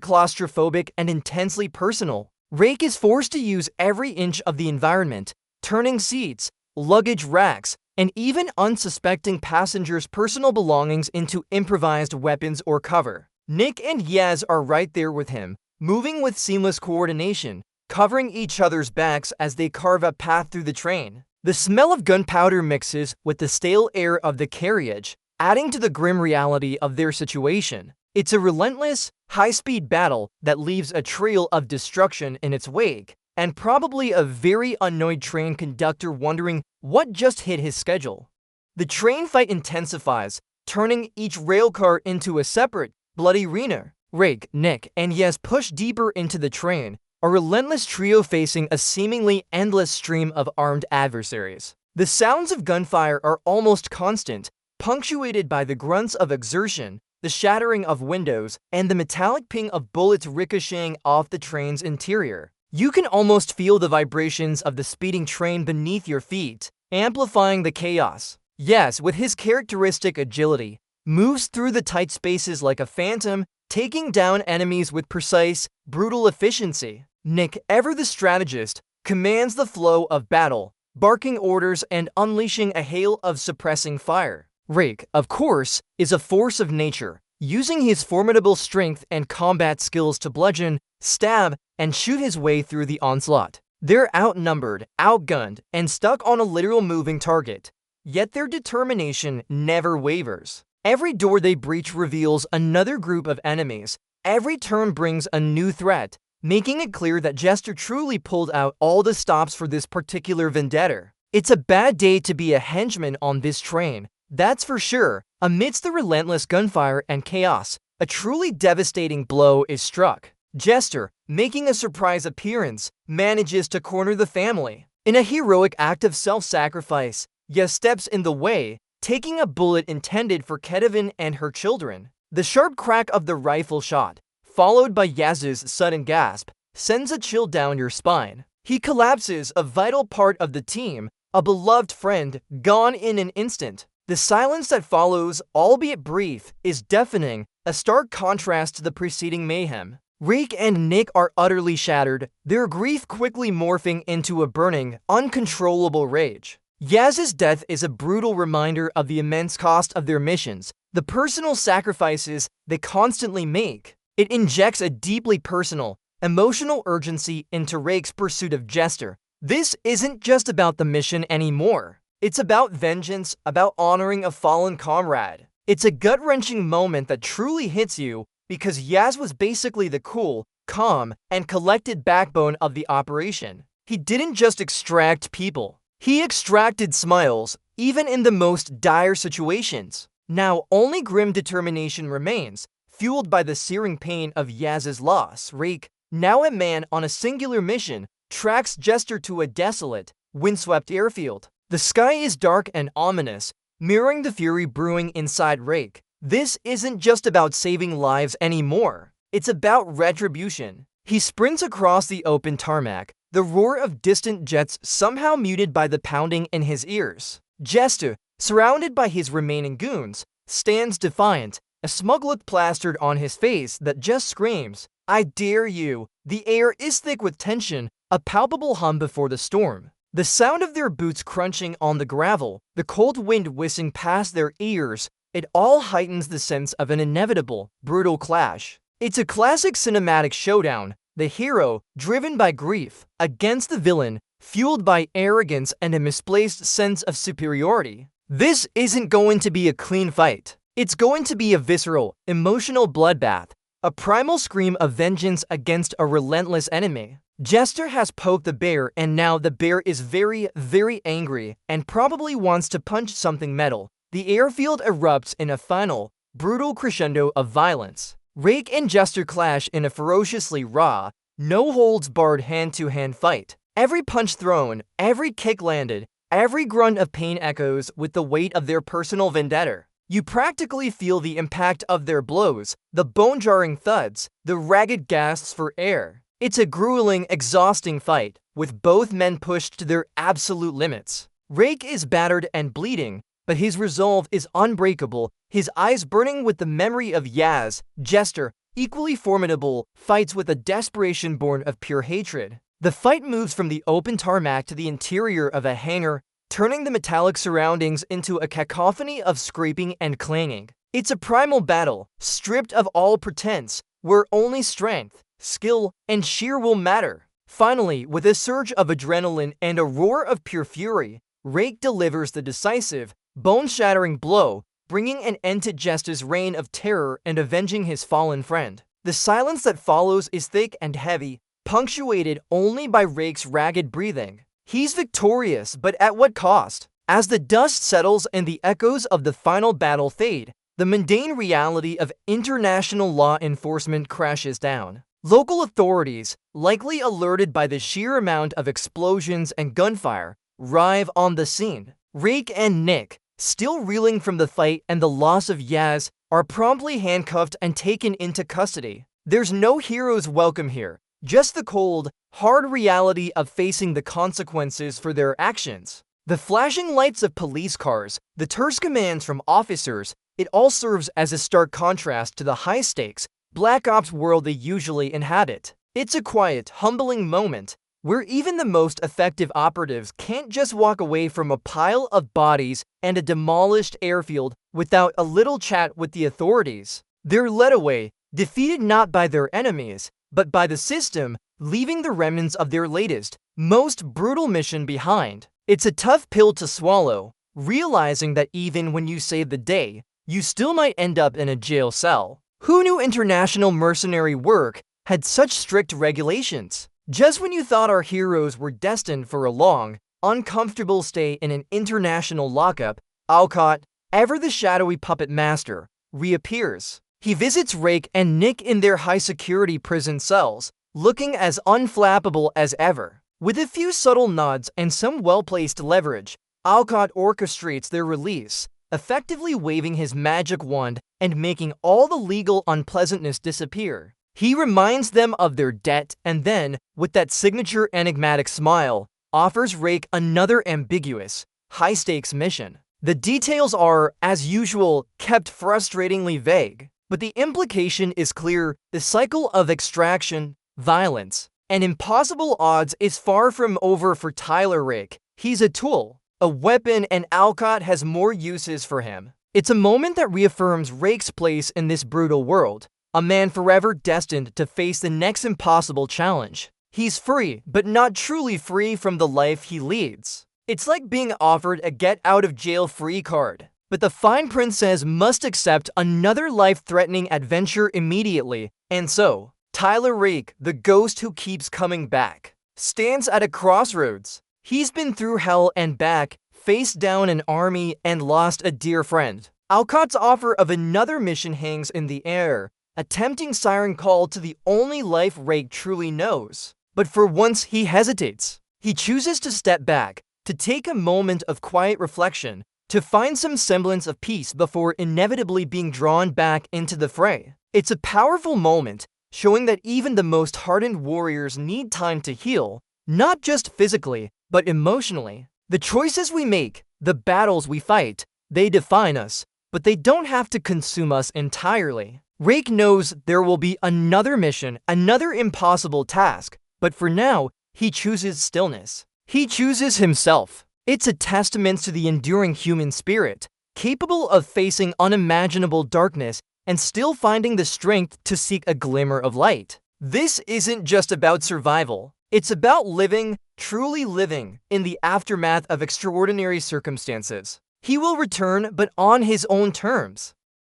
claustrophobic and intensely personal. Rake is forced to use every inch of the environment, turning seats, luggage racks, and even unsuspecting passengers' personal belongings into improvised weapons or cover. Nik and Yaz are right there with him, moving with seamless coordination, covering each other's backs as they carve a path through the train. The smell of gunpowder mixes with the stale air of the carriage, adding to the grim reality of their situation. It's a relentless, high-speed battle that leaves a trail of destruction in its wake, and probably a very annoyed train conductor wondering what just hit his schedule. The train fight intensifies, turning each railcar into a separate, bloody arena. Rake, Nik, and Yaz push deeper into the train, a relentless trio facing a seemingly endless stream of armed adversaries. The sounds of gunfire are almost constant, punctuated by the grunts of exertion, the shattering of windows, and the metallic ping of bullets ricocheting off the train's interior. You can almost feel the vibrations of the speeding train beneath your feet, amplifying the chaos. Yaz, with his characteristic agility, moves through the tight spaces like a phantom, taking down enemies with precise, brutal efficiency. Nik, ever the strategist, commands the flow of battle, barking orders and unleashing a hail of suppressing fire. Rake, of course, is a force of nature, using his formidable strength and combat skills to bludgeon, stab, and shoot his way through the onslaught. They're outnumbered, outgunned, and stuck on a literal moving target, yet their determination never wavers. Every door they breach reveals another group of enemies. Every turn brings a new threat, making it clear that Jester truly pulled out all the stops for this particular vendetta. It's a bad day to be a henchman on this train, that's for sure. Amidst the relentless gunfire and chaos, a truly devastating blow is struck. Jester, making a surprise appearance, manages to corner the family. In a heroic act of self-sacrifice, Yaz steps in the way, taking a bullet intended for Ketevan and her children. The sharp crack of the rifle shot, followed by Yaz's sudden gasp, sends a chill down your spine. He collapses, a vital part of the team, a beloved friend, gone in an instant. The silence that follows, albeit brief, is deafening, a stark contrast to the preceding mayhem. Rake and Nik are utterly shattered, their grief quickly morphing into a burning, uncontrollable rage. Yaz's death is a brutal reminder of the immense cost of their missions, the personal sacrifices they constantly make. It injects a deeply personal, emotional urgency into Rake's pursuit of Jester. This isn't just about the mission anymore. It's about vengeance, about honoring a fallen comrade. It's a gut-wrenching moment that truly hits you because Yaz was basically the cool, calm, and collected backbone of the operation. He didn't just extract people. He extracted smiles, even in the most dire situations. Now, only grim determination remains, fueled by the searing pain of Yaz's loss. Rake, now a man on a singular mission, tracks Jester to a desolate, windswept airfield. The sky is dark and ominous, mirroring the fury brewing inside Rake. This isn't just about saving lives anymore. It's about retribution. He sprints across the open tarmac, the roar of distant jets somehow muted by the pounding in his ears. Jester, surrounded by his remaining goons, stands defiant, a smug look plastered on his face that just screams, "I dare you." The air is thick with tension, a palpable hum before the storm. The sound of their boots crunching on the gravel, the cold wind whizzing past their ears, it all heightens the sense of an inevitable, brutal clash. It's a classic cinematic showdown, the hero, driven by grief, against the villain, fueled by arrogance and a misplaced sense of superiority. This isn't going to be a clean fight. It's going to be a visceral, emotional bloodbath, a primal scream of vengeance against a relentless enemy. Jester has poked the bear, and now the bear is very, very angry and probably wants to punch something metal. The airfield erupts in a final, brutal crescendo of violence. Rake and Jester clash in a ferociously raw, no-holds-barred hand-to-hand fight. Every punch thrown, every kick landed, every grunt of pain echoes with the weight of their personal vendetta. You practically feel the impact of their blows, the bone-jarring thuds, the ragged gasps for air. It's a grueling, exhausting fight, with both men pushed to their absolute limits. Rake is battered and bleeding, but his resolve is unbreakable, his eyes burning with the memory of Yaz. Jester, equally formidable, fights with a desperation born of pure hatred. The fight moves from the open tarmac to the interior of a hangar, turning the metallic surroundings into a cacophony of scraping and clanging. It's a primal battle, stripped of all pretense, where only strength, skill, and sheer will matter. Finally, with a surge of adrenaline and a roar of pure fury, Rake delivers the decisive, bone-shattering blow, bringing an end to Jester's reign of terror and avenging his fallen friend. The silence that follows is thick and heavy, punctuated only by Rake's ragged breathing. He's victorious, but at what cost? As the dust settles and the echoes of the final battle fade, the mundane reality of international law enforcement crashes down. Local authorities, likely alerted by the sheer amount of explosions and gunfire, arrive on the scene. Rake and Nik, still reeling from the fight and the loss of Yaz, are promptly handcuffed and taken into custody. There's no hero's welcome here, just the cold, hard reality of facing the consequences for their actions. The flashing lights of police cars, the terse commands from officers, it all serves as a stark contrast to the high-stakes, Black Ops world they usually inhabit. It's a quiet, humbling moment, where even the most effective operatives can't just walk away from a pile of bodies and a demolished airfield without a little chat with the authorities. They're led away, defeated not by their enemies, but by the system, leaving the remnants of their latest, most brutal mission behind. It's a tough pill to swallow, realizing that even when you save the day, you still might end up in a jail cell. Who knew international mercenary work had such strict regulations? Just when you thought our heroes were destined for a long, uncomfortable stay in an international lockup, Alcott, ever the shadowy puppet master, reappears. He visits Rake and Nik in their high-security prison cells, looking as unflappable as ever. With a few subtle nods and some well-placed leverage, Alcott orchestrates their release, effectively waving his magic wand and making all the legal unpleasantness disappear. He reminds them of their debt and then, with that signature enigmatic smile, offers Rake another ambiguous, high-stakes mission. The details are, as usual, kept frustratingly vague, but the implication is clear: the cycle of extraction, violence, and impossible odds is far from over for Tyler Rake. He's a tool, a weapon, and Alcott has more uses for him. It's a moment that reaffirms Rake's place in this brutal world, a man forever destined to face the next impossible challenge. He's free, but not truly free from the life he leads. It's like being offered a get-out-of-jail-free card, but the fine print says must accept another life-threatening adventure immediately, and so, Tyler Rake, the ghost who keeps coming back. stands at a crossroads. He's been through hell and back, faced down an army, and lost a dear friend. Alcott's offer of another mission hangs in the air, a tempting siren call to the only life Rake truly knows. But for once, he hesitates. He chooses to step back, to take a moment of quiet reflection, to find some semblance of peace before inevitably being drawn back into the fray. It's a powerful moment, showing that even the most hardened warriors need time to heal, not just physically, but emotionally. The choices we make, the battles we fight, they define us, but they don't have to consume us entirely. Rake knows there will be another mission, another impossible task, but for now, he chooses stillness. He chooses himself. It's a testament to the enduring human spirit, capable of facing unimaginable darkness and still finding the strength to seek a glimmer of light. This isn't just about survival. It's about living, truly living, in the aftermath of extraordinary circumstances. He will return, but on his own terms.